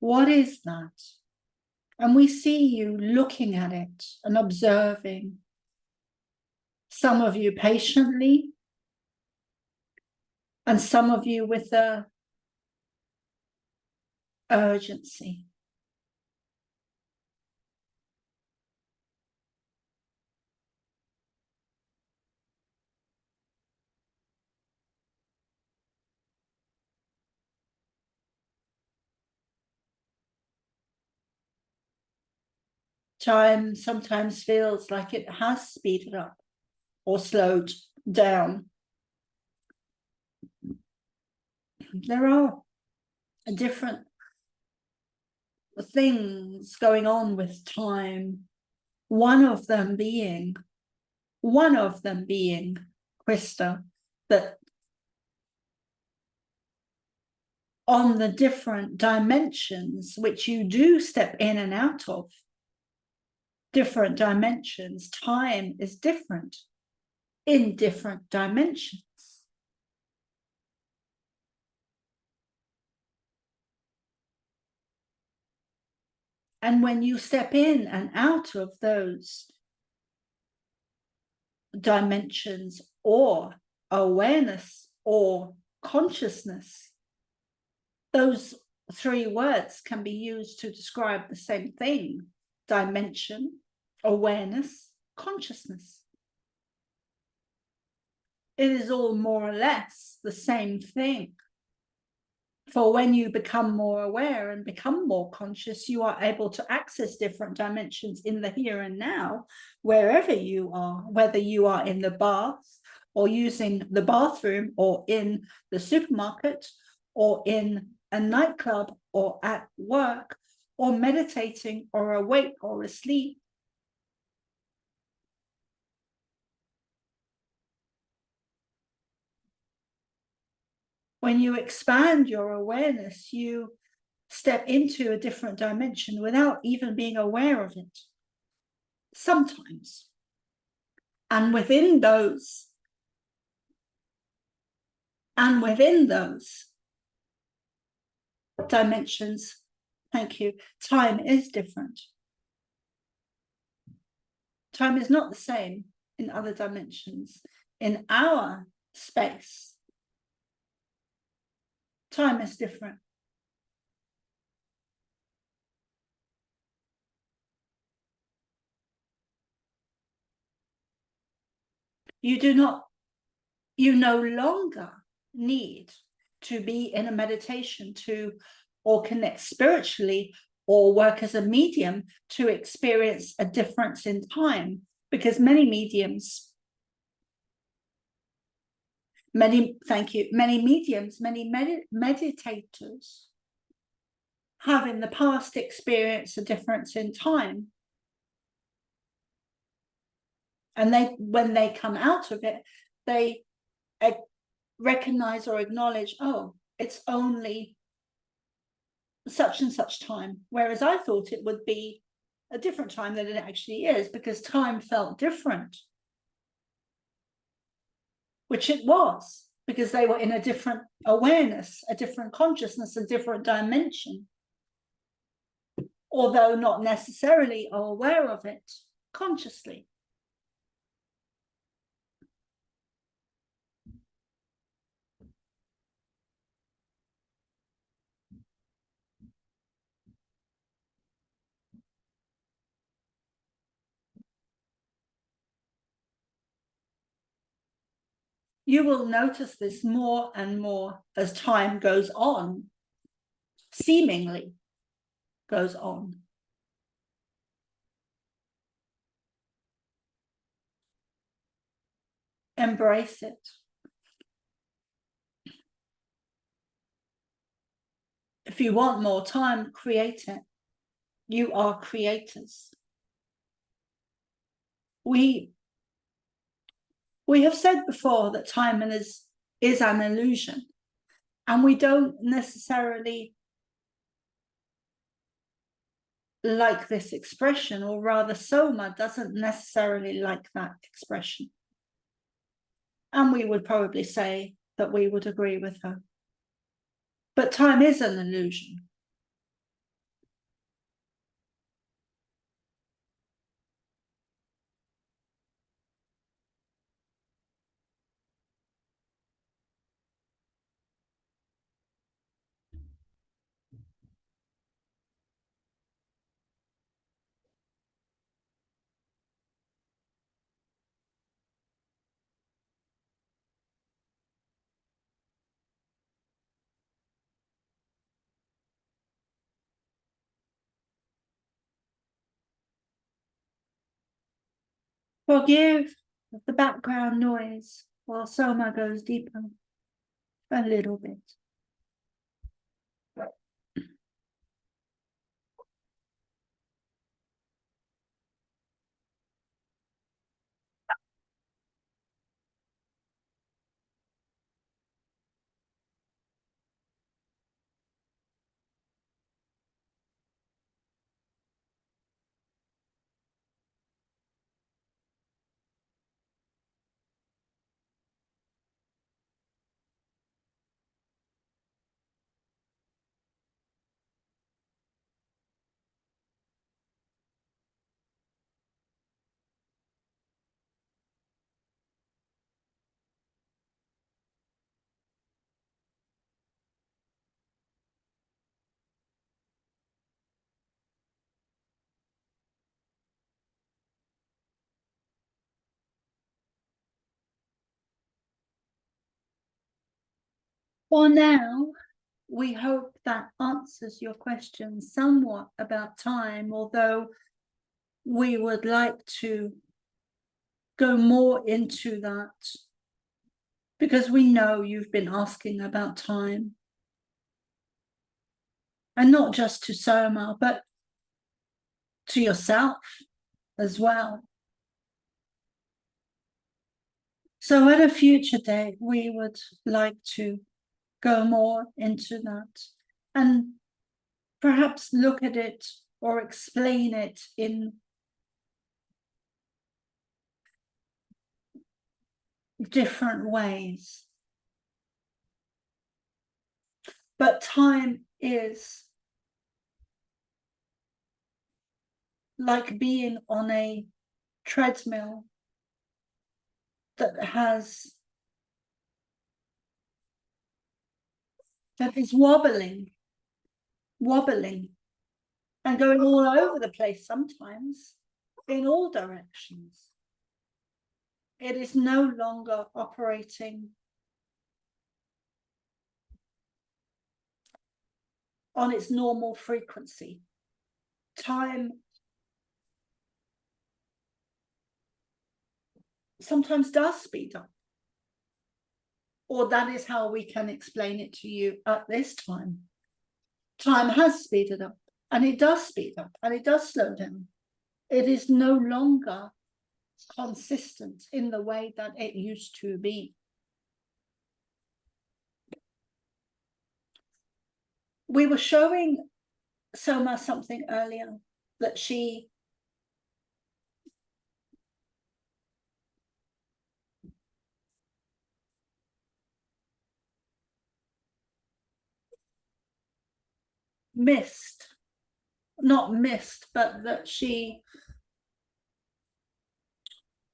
What is that? And we see you looking at it and observing. Some of you patiently, and some of you with a urgency. Time sometimes feels like it has speeded up or slowed down. There are different things going on with time. One of them being, Krista, that on the different dimensions which you do step in and out of, different dimensions, time is different in different dimensions. And when you step in and out of those dimensions or awareness or consciousness, those three words can be used to describe the same thing: dimension, awareness, consciousness. It is all more or less the same thing. For when you become more aware and become more conscious, you are able to access different dimensions in the here and now, wherever you are, whether you are in the bath or using the bathroom or in the supermarket or in a nightclub or at work or meditating or awake or asleep. When you expand your awareness, you step into a different dimension without even being aware of it. Sometimes. And within those dimensions, thank you, time is different. Time is not the same in other dimensions. In our space, time is different. You no longer need to be in a meditation or connect spiritually or work as a medium to experience a difference in time, because many mediums, many meditators have in the past experienced a difference in time. And when they come out of it, they recognize or acknowledge, oh, it's only such and such time. Whereas I thought it would be a different time than it actually is, because time felt different. Which it was, because they were in a different awareness, a different consciousness, a different dimension. Although not necessarily aware of it consciously. you will notice this more and more as time goes on, seemingly goes on. Embrace it. If you want more time, create it. You are creators. We have said before that time is an illusion, and we don't necessarily like this expression, or rather Soma doesn't necessarily like that expression. And we would probably say that we would agree with her. But time is an illusion. Forgive the background noise while Soma goes deeper a little bit. For now, we hope that answers your question somewhat about time, although we would like to go more into that because we know you've been asking about time. And not just to Soma, but to yourself as well. So at a future date, we would like to go more into that and perhaps look at it or explain it in different ways. But time is like being on a treadmill that is wobbling and going all over the place sometimes in all directions. It is no longer operating on its normal frequency. Time sometimes does speed up, or that is how we can explain it to you at this time. Time has speeded up, and it does speed up, and it does slow down. It is no longer consistent in the way that it used to be. We were showing Soma something earlier that she not missed, but that she,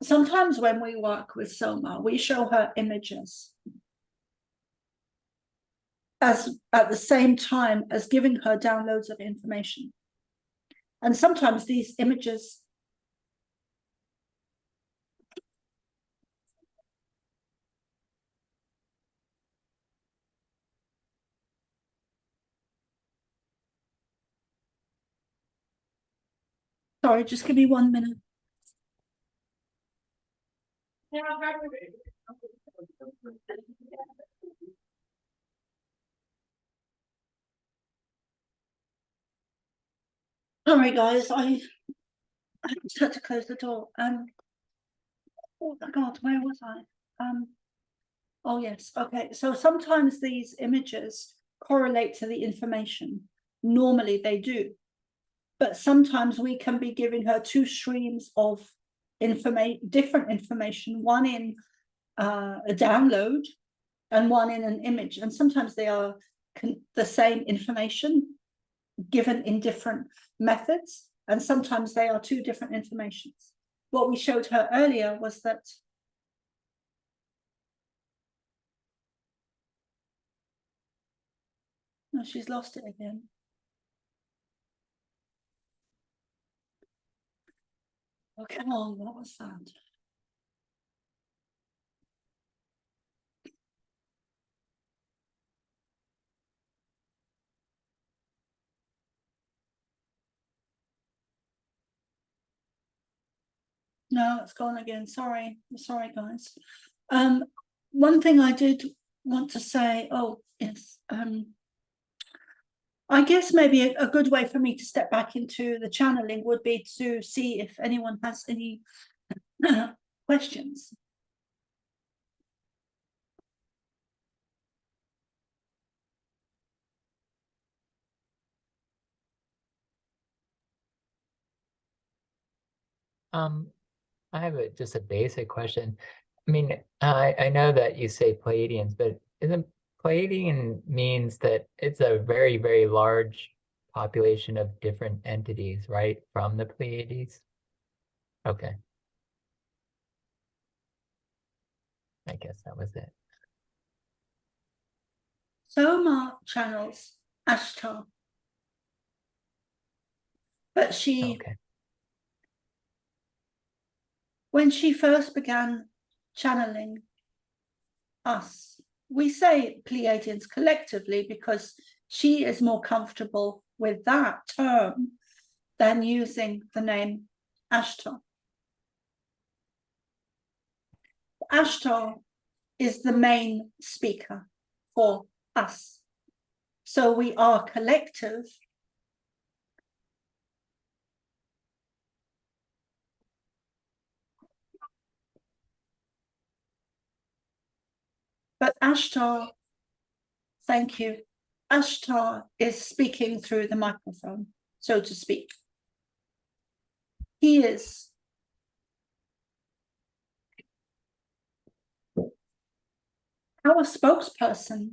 sometimes when we work with Soma, we show her images as at the same time as giving her downloads of information. And sometimes these images Sorry, just give me 1 minute. Sorry, guys, I just had to close the door. Oh my God, where was I? Oh yes, okay. So sometimes these images correlate to the information. Normally they do, but sometimes we can be giving her two streams of different information, one in a download and one in an image, and sometimes they are the same information given in different methods, and sometimes they are two different informations. What we showed her earlier was that no, she's lost it again. Oh, come on, what was that? No, it's gone again. Sorry, guys. One thing I did want to say, oh yes, I guess maybe a good way for me to step back into the channeling would be to see if anyone has any questions. I have just a basic question. I mean, I know that you say Pleiadians, but isn't Pleiadian means that it's a very, very large population of different entities, right? From the Pleiades? Okay. I guess that was it. Soma channels Ashtar, but she, Okay. when she first began channeling us, we say Pleiadians collectively because she is more comfortable with that term than using the name Ashtar. Ashtar is the main speaker for us. So we are collective. But Ashtar, thank you, Ashtar is speaking through the microphone, so to speak. He is our spokesperson.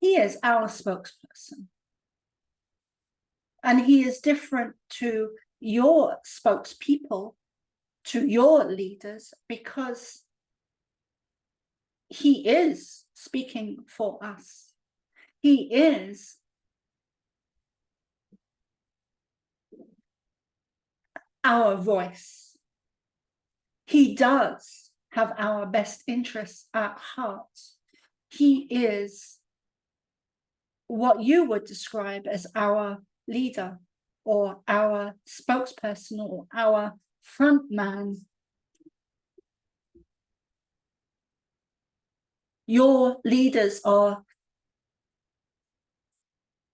He is our spokesperson. And he is different to your spokespeople, to your leaders, because he is speaking for us. He is our voice. He does have our best interests at heart. He is what you would describe as our leader or our spokesperson or our front man. Your leaders are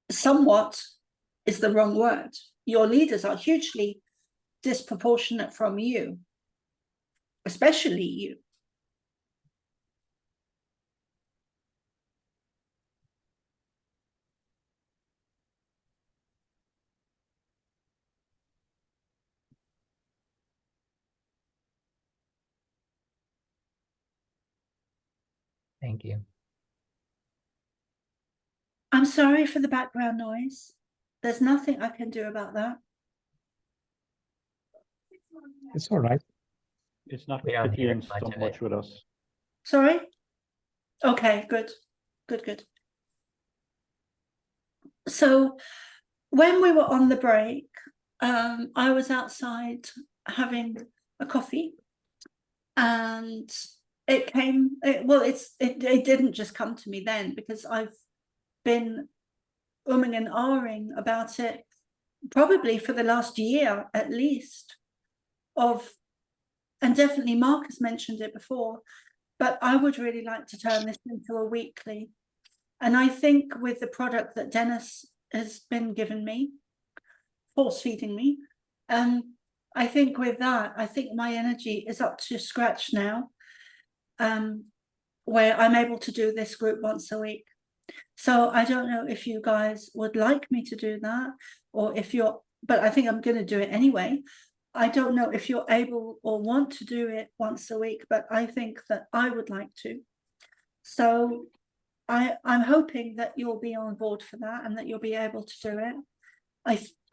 somewhat is the wrong word. Your leaders are hugely disproportionate from you, especially you. Thank you. I'm sorry for the background noise. There's nothing I can do about that. It's all right. It's not We don't hear fitting much so of much it. with us. Sorry? Okay, good. Good. So when we were on the break, I was outside having a coffee, and it didn't just come to me then, because I've been umming and ahhing about it probably for the last year at least, and definitely Mark has mentioned it before, but I would really like to turn this into a weekly. And I think with the product that Dennis has been giving me, force feeding me, I think with that, I think my energy is up to scratch now, where I'm able to do this group once a week. So I don't know if you guys would like me to do that, or if but I think I'm going to do it anyway. I don't know if you're able or want to do it once a week, but I think that I would like to. So I'm hoping that you'll be on board for that and that you'll be able to do it.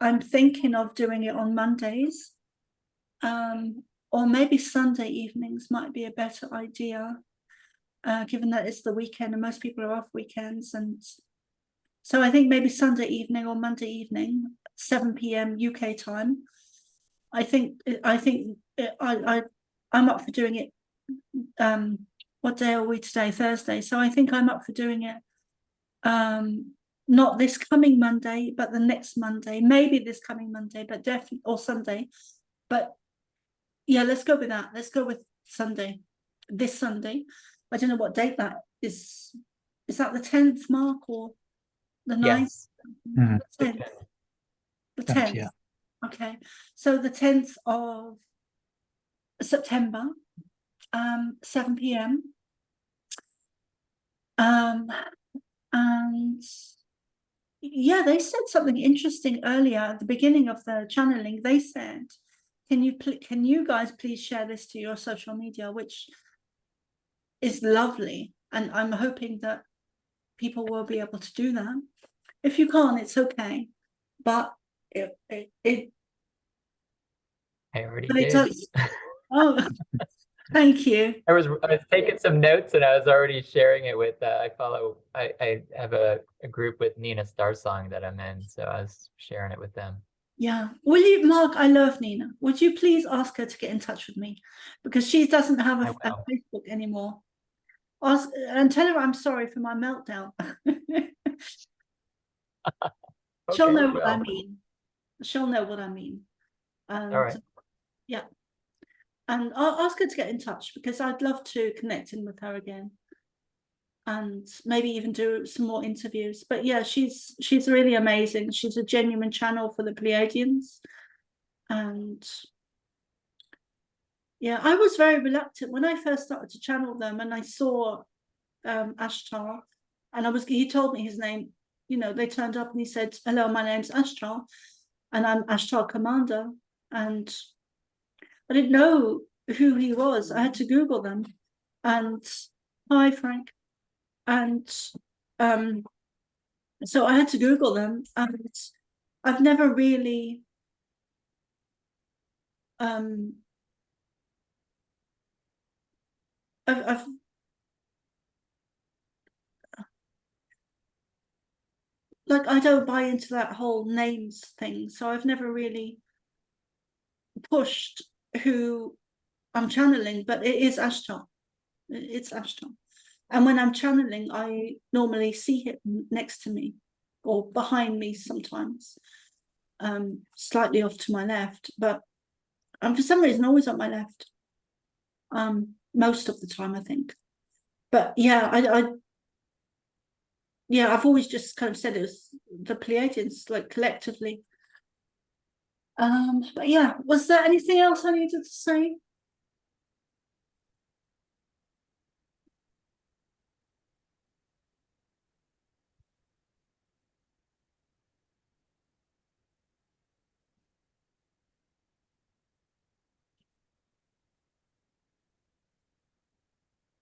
I'm thinking of doing it on Mondays, or maybe Sunday evenings might be a better idea, given that it's the weekend and most people are off weekends. And so I think maybe Sunday evening or Monday evening, 7 p.m. UK time. I'm up for doing it. What day are we today? Thursday. So I think I'm up for doing it. Not this coming Monday, but the next Monday. Maybe this coming Monday, but definitely, or Sunday. But yeah, let's go with that. Let's go with Sunday. This Sunday. I don't know what date that is. Is that the 10th, Mark, or the 9th? Yes. Mhm. The 10th. The 10th, 10th. yeah. Okay. So the 10th of September, 7 p.m. And yeah, they said something interesting earlier at the beginning of the channeling. They said, can you guys please share this to your social media, which is lovely. And I'm hoping that people will be able to do that. If you can't, it's okay. But I already but it did. does. Oh, thank you. I was taking some notes and I was already sharing it with I have a group with Nina Starsong that I'm in, so I was sharing it with them. Yeah. Will you, Mark? I love Nina. Would you please ask her to get in touch with me, because she doesn't have a Facebook anymore. Ask and tell her I'm sorry for my meltdown. She'll know what I mean. She'll know what I mean. And all right. yeah. And I'll ask her to get in touch, because I'd love to connect in with her again. And maybe even do some more interviews. But yeah, she's really amazing. She's a genuine channel for the Pleiadians. And yeah, I was very reluctant when I first started to channel them, and I saw Ashtar, and he told me his name. You know, they turned up and he said, "Hello, my name's Ashtar, and I'm Ashtar Commander." And I didn't know who he was. I had to Google them. And hi, Frank. And so I had to Google them, and I've never really I've like, I don't buy into that whole names thing, so I've never really pushed who I'm channeling, but it is Ashtar. It's Ashtar. And when I'm channeling, I normally see him next to me or behind me sometimes, slightly off to my left, but for some reason always on my left, most of the time, I think. But yeah, I've always just kind of said it was the Pleiadians, like collectively. But yeah, was there anything else I needed to say?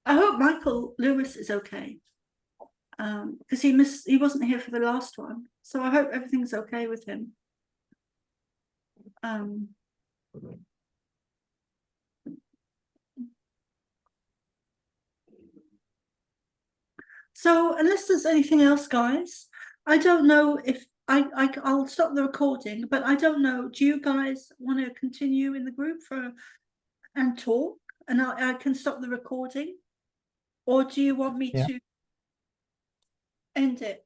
I hope Michael Lewis is okay, because he wasn't here for the last one, so I hope everything's okay with him. So unless there's anything else, guys, I don't know if I'll stop the recording, but I don't know, do you guys want to continue in the group and talk, and I can stop the recording, or do you want me to end it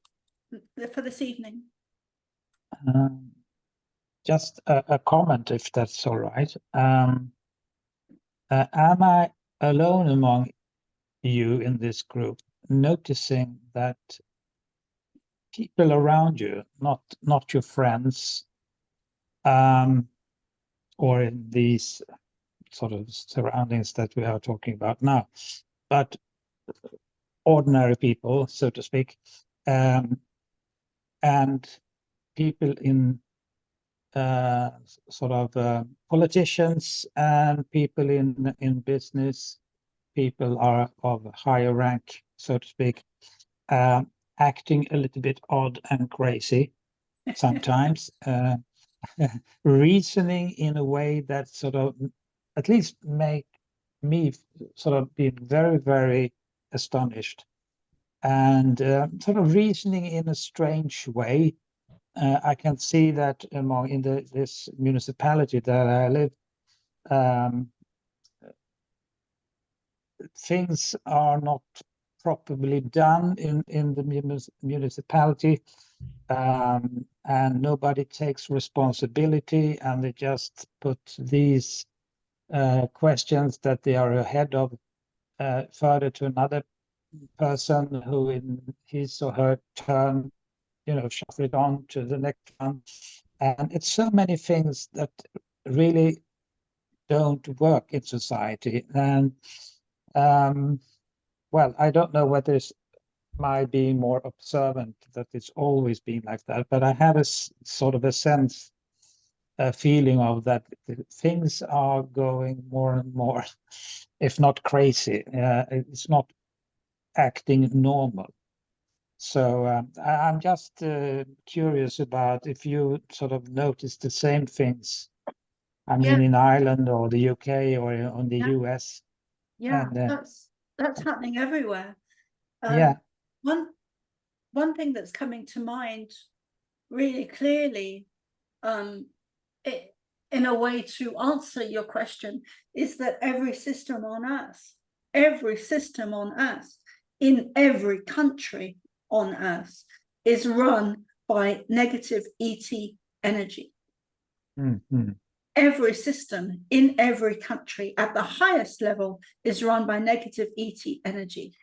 for this evening? just a comment, if that's all right. Am I alone among you in this group noticing that people around you, not your friends, or in these sort of surroundings that we are talking about now, but ordinary people, so to speak, and people in sort of politicians and people in business, people are of higher rank, so to speak, acting a little bit odd and crazy sometimes, reasoning in a way that sort of at least make me sort of be very, very astonished, and sort of reasoning in a strange way. I can see that in this municipality that I live, things are not properly done in the municipality, and nobody takes responsibility, and they just put these questions that they are ahead of further to another person who in his or her turn, shuffle it on to the next one. And it's so many things that really don't work in society. And well, I don't know whether it's my being more observant that it's always been like that, but I have a sort of a sense, a feeling of that things are going more and more, if not crazy, it's not acting normal. So I'm just curious about if you sort of notice the same things. I mean, in Ireland or the UK or in the US. Yeah, And, that's happening everywhere. Yeah. One thing that's coming to mind really clearly, in a way to answer your question, is that every system on Earth, in every country on Earth, is run by negative ET energy. Mm-hmm. Every system in every country at the highest level is run by negative ET energy.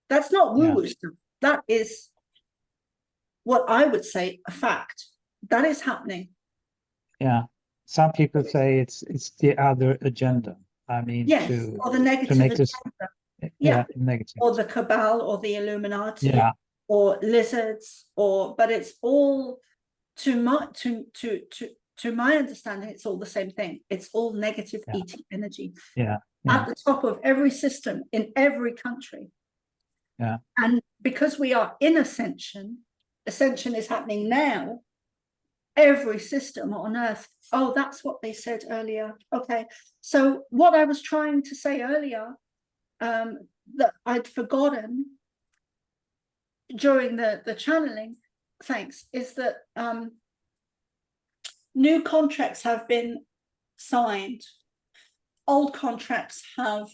That's not woo-woo stuff. That is what I would say a fact. That is happening. Yeah. Some people say it's the other agenda. I mean, yes, or the negative make this, agenda. negative. Or the cabal or the Illuminati, or lizards, but it's all to my understanding, it's all the same thing. It's all negative ET energy. At the top of every system in every country. And because we are in Ascension is happening now. Every system on Earth. Oh, that's what they said earlier. Okay. So what I was trying to say earlier, that I'd forgotten during the channeling, thanks, is that new contracts have been signed. Old contracts have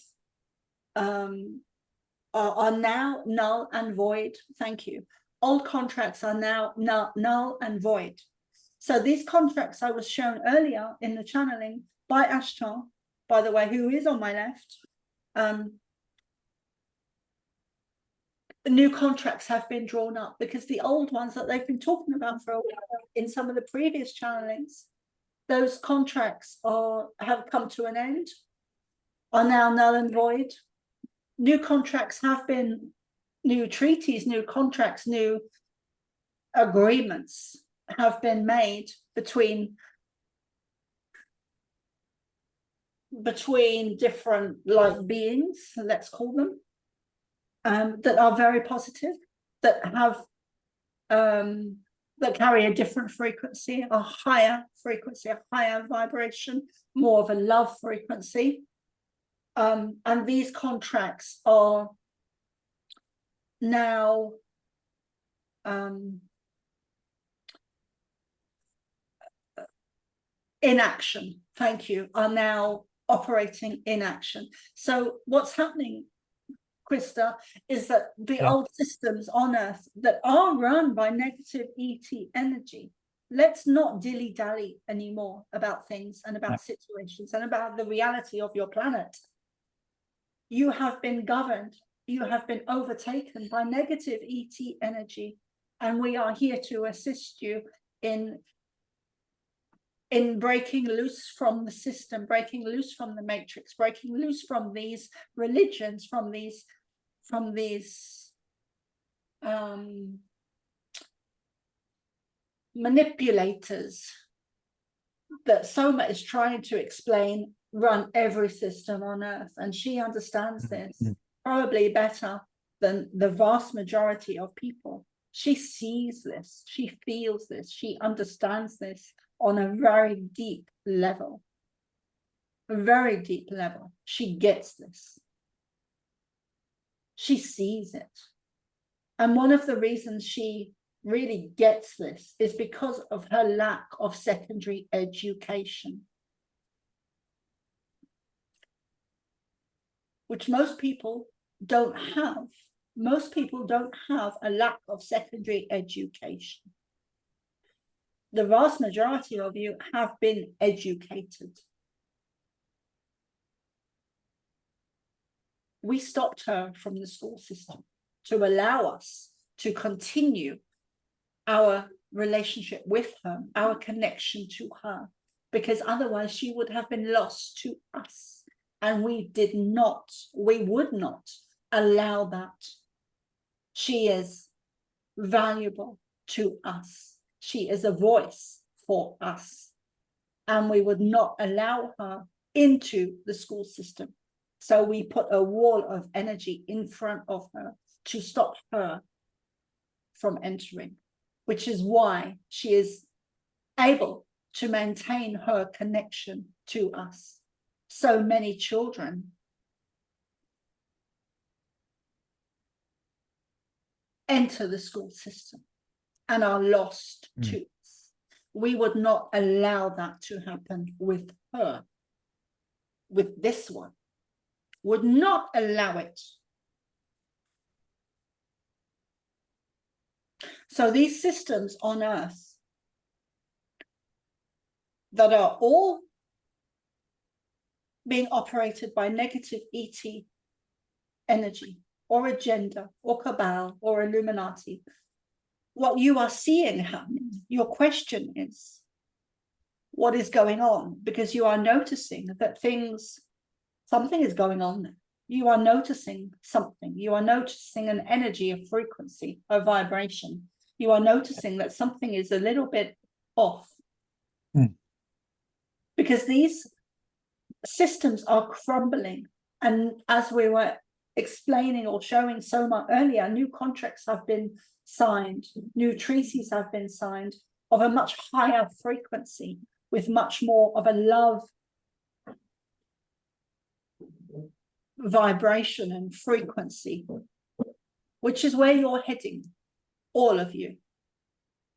are now null and void. Thank you. Old contracts are now null and void. So these contracts I was shown earlier in the channeling by Ashtar, by the way, who is on my left, new contracts have been drawn up because the old ones that they've been talking about for a while in some of the previous channelings, those contracts have come to an end, are now null and void. New contracts have been, new treaties, new contracts, new agreements have been made between different light beings, let's call them, that are very positive, that have that carry a different frequency, a higher frequency, a higher vibration, more of a love frequency. And these contracts are now in action, thank you, are now operating in action. So what's happening, Krista, is that the old systems on Earth that are run by negative ET energy, let's not dilly-dally anymore about things and about No. situations and about the reality of your planet. You have been governed, you have been overtaken by negative ET energy, and we are here to assist you in breaking loose from the system, breaking loose from the matrix, breaking loose from these religions, from these manipulators that Soma is trying to explain run every system on Earth, and she understands this probably better than the vast majority of people. She sees this, she feels this, she understands this on a very deep level. A very deep level. She gets this. She sees it. And one of the reasons she really gets this is because of her lack of secondary education, which most people don't have. Most people don't have a lack of secondary education. The vast majority of you have been educated. We stopped her from the school system to allow us to continue our relationship with her, our connection to her, because otherwise she would have been lost to us. And we would not allow that. She is valuable to us. She is a voice for us. And we would not allow her into the school system. So we put a wall of energy in front of her to stop her from entering, which is why she is able to maintain her connection to us. So many children enter the school system and are lost to us. We would not allow that to happen with her, with this one. Would not allow it. So these systems on Earth that are all being operated by negative ET energy or agenda or cabal or Illuminati, what you are seeing happening, your question is, what is going on? Because you are noticing that something is going on there. You are noticing something. You are noticing an energy, a frequency, a vibration. You are noticing that something is a little bit off. Because these systems are crumbling. And as we were explaining or showing Soma earlier, new contracts have been signed, new treaties have been signed of a much higher frequency, with much more of a love vibration and frequency, which is where you're heading, all of you,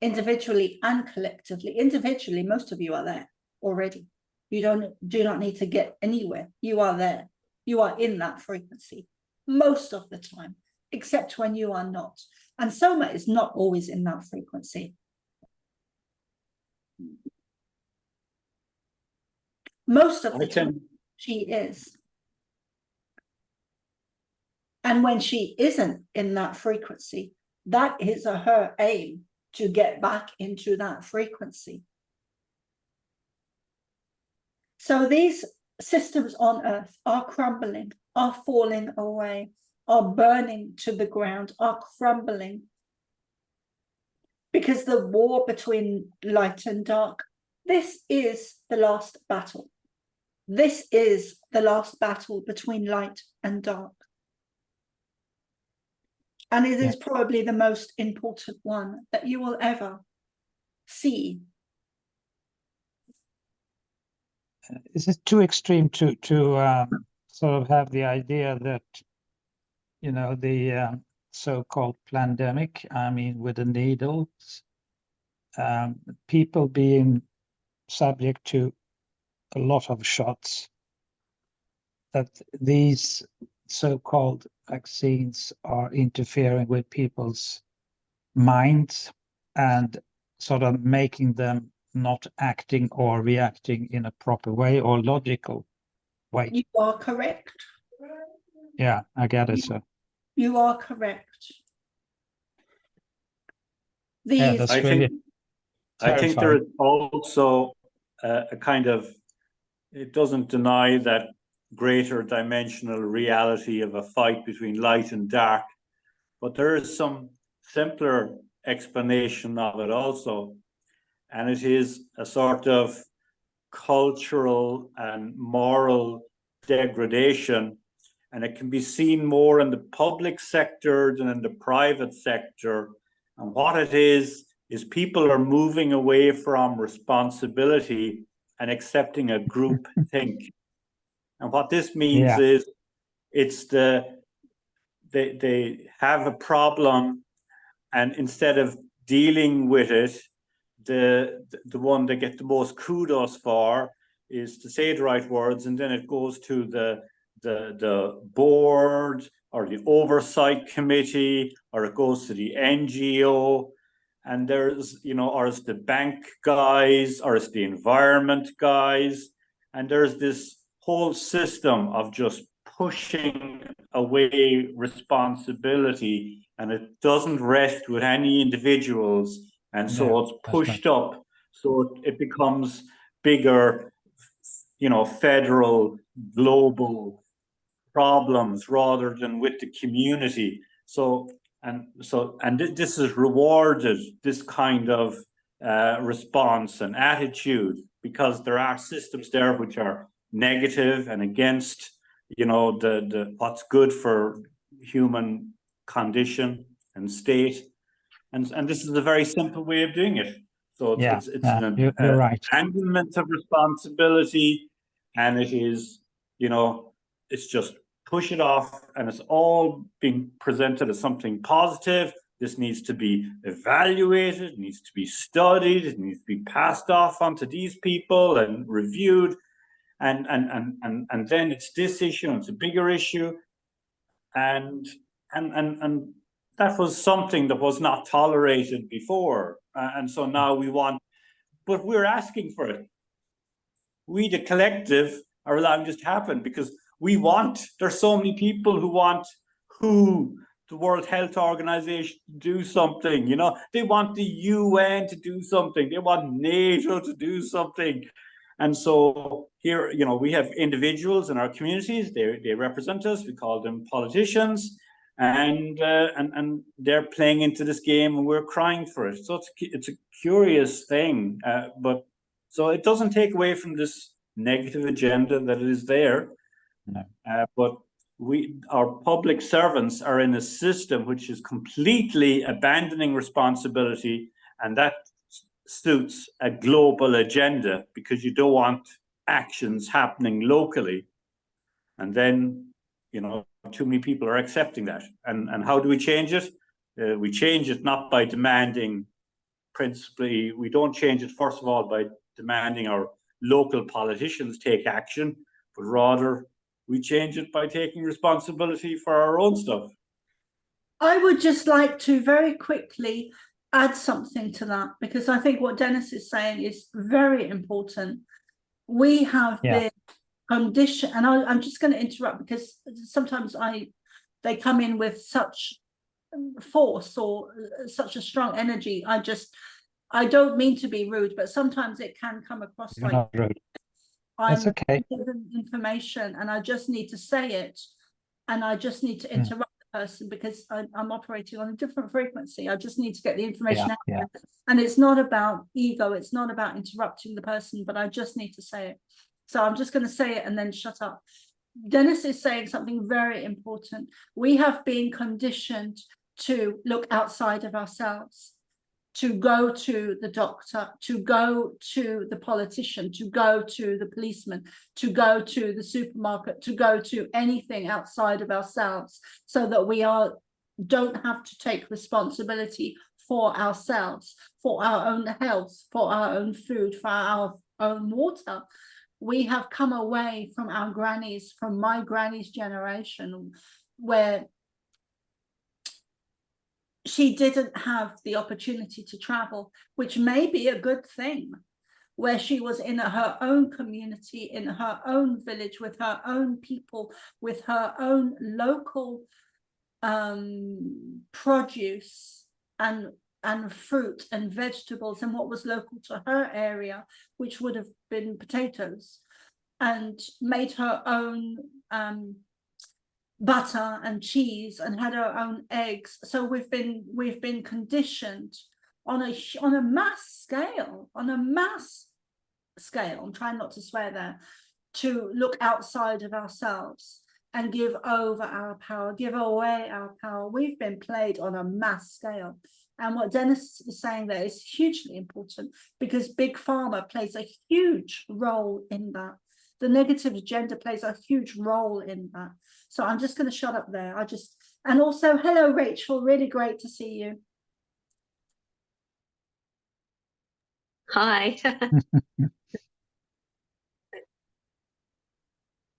individually and collectively. Individually, most of you are there already. You do not need to get anywhere. You are there. You are in that frequency most of the time, except when you are not. And Soma is not always in that frequency. Most of the time she is. And when she isn't in that frequency, that is her aim, to get back into that frequency. So these systems on Earth are crumbling, are falling away, are burning to the ground, are crumbling. Because the war between light and dark, this is the last battle. This is the last battle between light and dark. And it is probably the most important one that you will ever see. Is it too extreme to sort of have the idea that, you know, the so-called pandemic, I mean, with the needles, people being subject to a lot of shots, that these so-called vaccines are interfering with people's minds and sort of making them not acting or reacting in a proper way or logical way. You are correct. Yeah, I get it. So You are correct. yeah, These, that's I really think, I think there is also a kind of, it doesn't deny that greater dimensional reality of a fight between light and dark, but there is some simpler explanation of it also. And it is a sort of cultural and moral degradation. And it can be seen more in the public sector than in the private sector. And what it is people are moving away from responsibility and accepting a group think. And what this means is it's they have a problem, and instead of dealing with it, the one they get the most kudos for is to say the right words, and then it goes to the board or the oversight committee, or it goes to the NGO, and there's, you know, or it's the bank guys, or it's the environment guys, and there's this whole system of just pushing away responsibility, and it doesn't rest with any individuals, and so it's pushed up, so it becomes bigger, you know, federal, global problems rather than with the community. So this is rewarded, this kind of response and attitude, because there are systems there which are negative and against, you know, the what's good for human condition and state, and this is a very simple way of doing it. So it's you're right. abandonment of responsibility, and it is, you know, it's just push it off, and it's all being presented as something positive. This needs to be evaluated, it needs to be studied, it needs to be passed off onto these people and reviewed, and then it's this issue, and it's a bigger issue, and that was something that was not tolerated before, and so now we want, but we're asking for it. We, the collective, are allowing this to happen because we want, there's so many people who want the World Health Organization to do something, you know, they want the UN to do something, they want NATO to do something. And so here, you know, we have individuals in our communities, they represent us, we call them politicians, and they're playing into this game, and we're crying for it. So it's a curious thing, but so it doesn't take away from this negative agenda that is there. No. But our public servants are in a system which is completely abandoning responsibility, and that suits a global agenda, because you don't want actions happening locally. And then, you know, too many people are accepting that. And how do we change it? We change it not by demanding, principally, we don't change it, first of all, by demanding our local politicians take action, but rather we change it by taking responsibility for our own stuff. I would just like to very quickly add something to that, because I think what Dennis is saying is very important. We have been conditioned, and I'm just going to interrupt because sometimes they come in with such force or such a strong energy. I don't mean to be rude, but sometimes it can come across You're like not rude. I'm That's okay. given information and I just need to say it, and I just need to interrupt the person because I'm operating on a different frequency. I just need to get the information out there. And it's not about ego, it's not about interrupting the person, but I just need to say it. So I'm just going to say it and then shut up. Dennis is saying something very important. We have been conditioned to look outside of ourselves, to go to the doctor, to go to the politician, to go to the policeman, to go to the supermarket, to go to anything outside of ourselves, so that we don't have to take responsibility for ourselves, for our own health, for our own food, for our own water. We have come away from our grannies, from my granny's generation, where she didn't have the opportunity to travel, which may be a good thing, where she was in her own community, in her own village, with her own people, with her own local produce and fruit and vegetables, and what was local to her area, which would have been potatoes, and made her own butter and cheese, and had her own eggs. So we've been conditioned on a mass scale, I'm trying not to swear there, to look outside of ourselves and give over our power, give away our power. We've been played on a mass scale. And what Dennis is saying there is hugely important, because Big Pharma plays a huge role in that. The negative agenda plays a huge role in that. So I'm just going to shut up there. And also, hello, Rachel, really great to see you. Hi.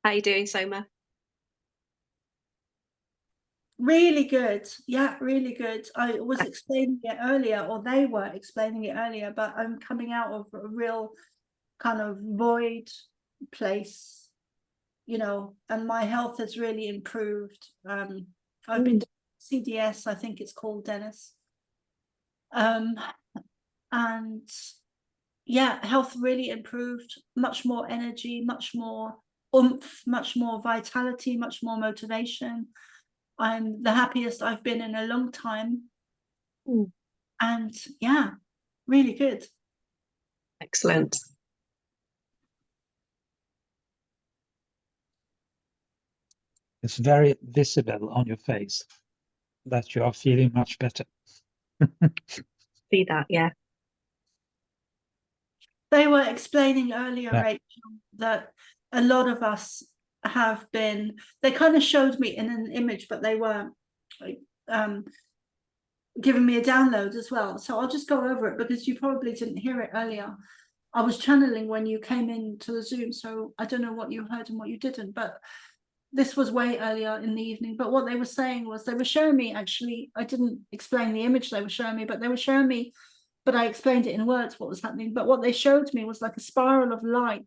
How you doing, Soma? Really good. Yeah, really good. I was explaining it earlier, or they were explaining it earlier, but I'm coming out of a real kind of void place, you know, and my health has really improved. I've been doing CDS, I think it's called, Dennis. And yeah, health really improved, much more energy, much more oomph, much more vitality, much more motivation. I'm the happiest I've been in a long time. And yeah, really good. Excellent. It's very visible on your face that you are feeling much better. See that, yeah. They were explaining earlier, Yeah. Rachel, that a lot of us have been, they kind of showed me in an image, but they were giving me a download as well. So I'll just go over it, because you probably didn't hear it earlier. I was channeling when you came into the Zoom, so I don't know what you heard and what you didn't, but this was way earlier in the evening. But what they were saying was, they were showing me, actually, I didn't explain the image they were showing me, but they were showing me, but I explained it in words what was happening. But what they showed me was like a spiral of light.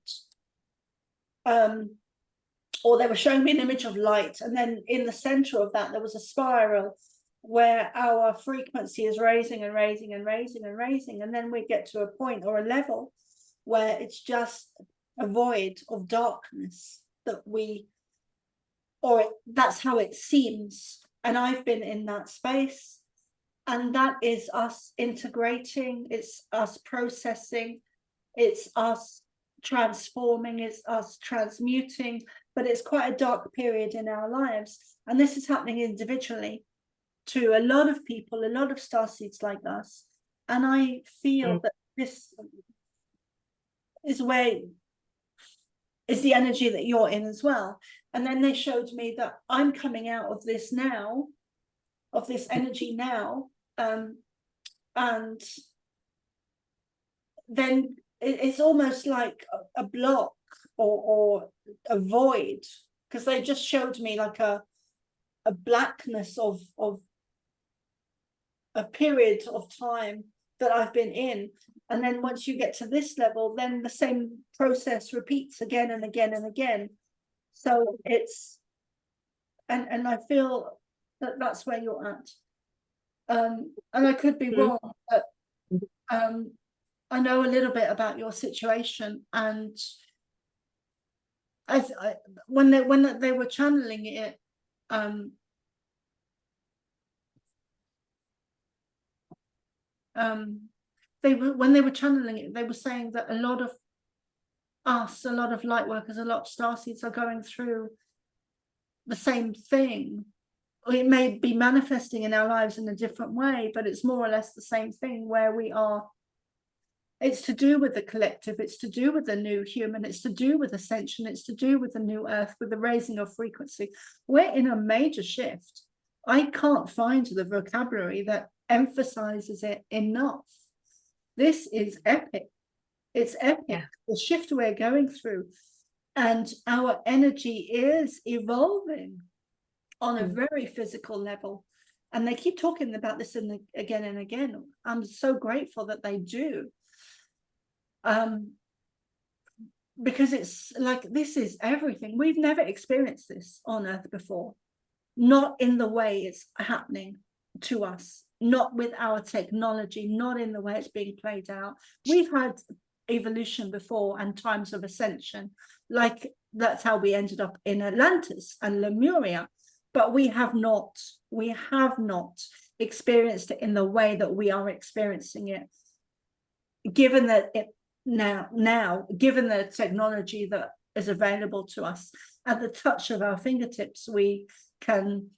Or they were showing me an image of light, and then in the center of that there was a spiral where our frequency is raising and raising and raising and raising, and then we get to a point or a level where it's just a void of darkness that that's how it seems. And I've been in that space, and that is us integrating, it's us processing, it's us transforming, it's us transmuting, but it's quite a dark period in our lives. And this is happening individually to a lot of people, a lot of starseeds like us. And I feel that this is the energy that you're in as well. And then they showed me that I'm coming out of this now, of this energy now, and then it's almost like a block or a void, because they just showed me like a blackness of a period of time that I've been in. And then once you get to this level, then the same process repeats again and again and again. So it's, and I feel that that's where you're at. And I could be wrong, but I know a little bit about your situation. And when they were channeling it, when they were channeling it, they were saying that a lot of us, a lot of light workers, a lot of starseeds are going through the same thing. It may be manifesting in our lives in a different way, but it's more or less the same thing, where we are. It's to do with the collective, it's to do with the new human, it's to do with ascension, it's to do with the new earth, with the raising of frequency. We're in a major shift. I can't find the vocabulary that emphasizes it enough. This is epic. It's epic. Yeah. The shift we're going through, and our energy is evolving on a very physical level. And they keep talking about this again and again. I'm so grateful that they do. Because it's like, this is everything. We've never experienced this on Earth before. Not in the way it's happening to us, not with our technology, not in the way it's being played out. We've had evolution before and times of ascension, like that's how we ended up in Atlantis and Lemuria, but we have not experienced it in the way that we are experiencing it, given that it now given the technology that is available to us at the touch of our fingertips. We can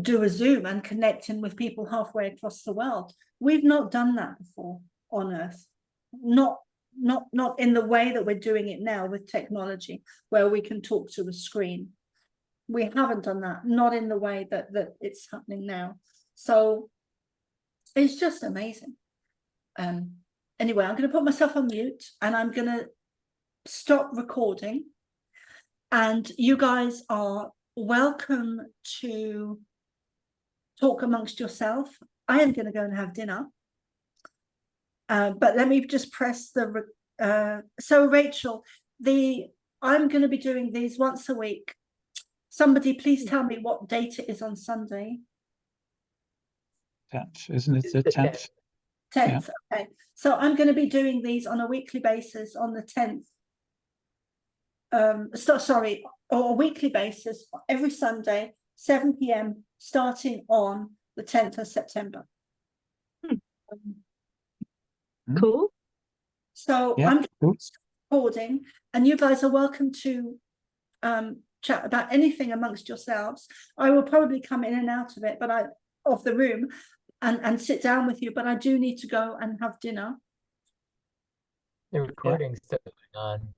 do a Zoom and connect in with people halfway across the world. We've not done that before on Earth, not in the way that we're doing it now with technology, where we can talk to a screen. We haven't done that, not in the way that it's happening now. So it's just amazing. Anyway, I'm going to put myself on mute and I'm going to stop recording, and you guys are welcome to talk amongst yourself. I am going to go and have dinner, but let me just press the so Rachel, I'm going to be doing these once a week. Somebody please tell me what date it is on Sunday. 10th, isn't it the 10th? 10th, okay. So I'm going to be doing these on a weekly basis on the 10th. Sorry, or a weekly basis every Sunday, 7 p.m, starting on the 10th of September. Cool. So Yeah, I'm cool. recording, and you guys are welcome to chat about anything amongst yourselves. I will probably come in and out of it, but of the room and sit down with you, but I do need to go and have dinner. The recording's still going on.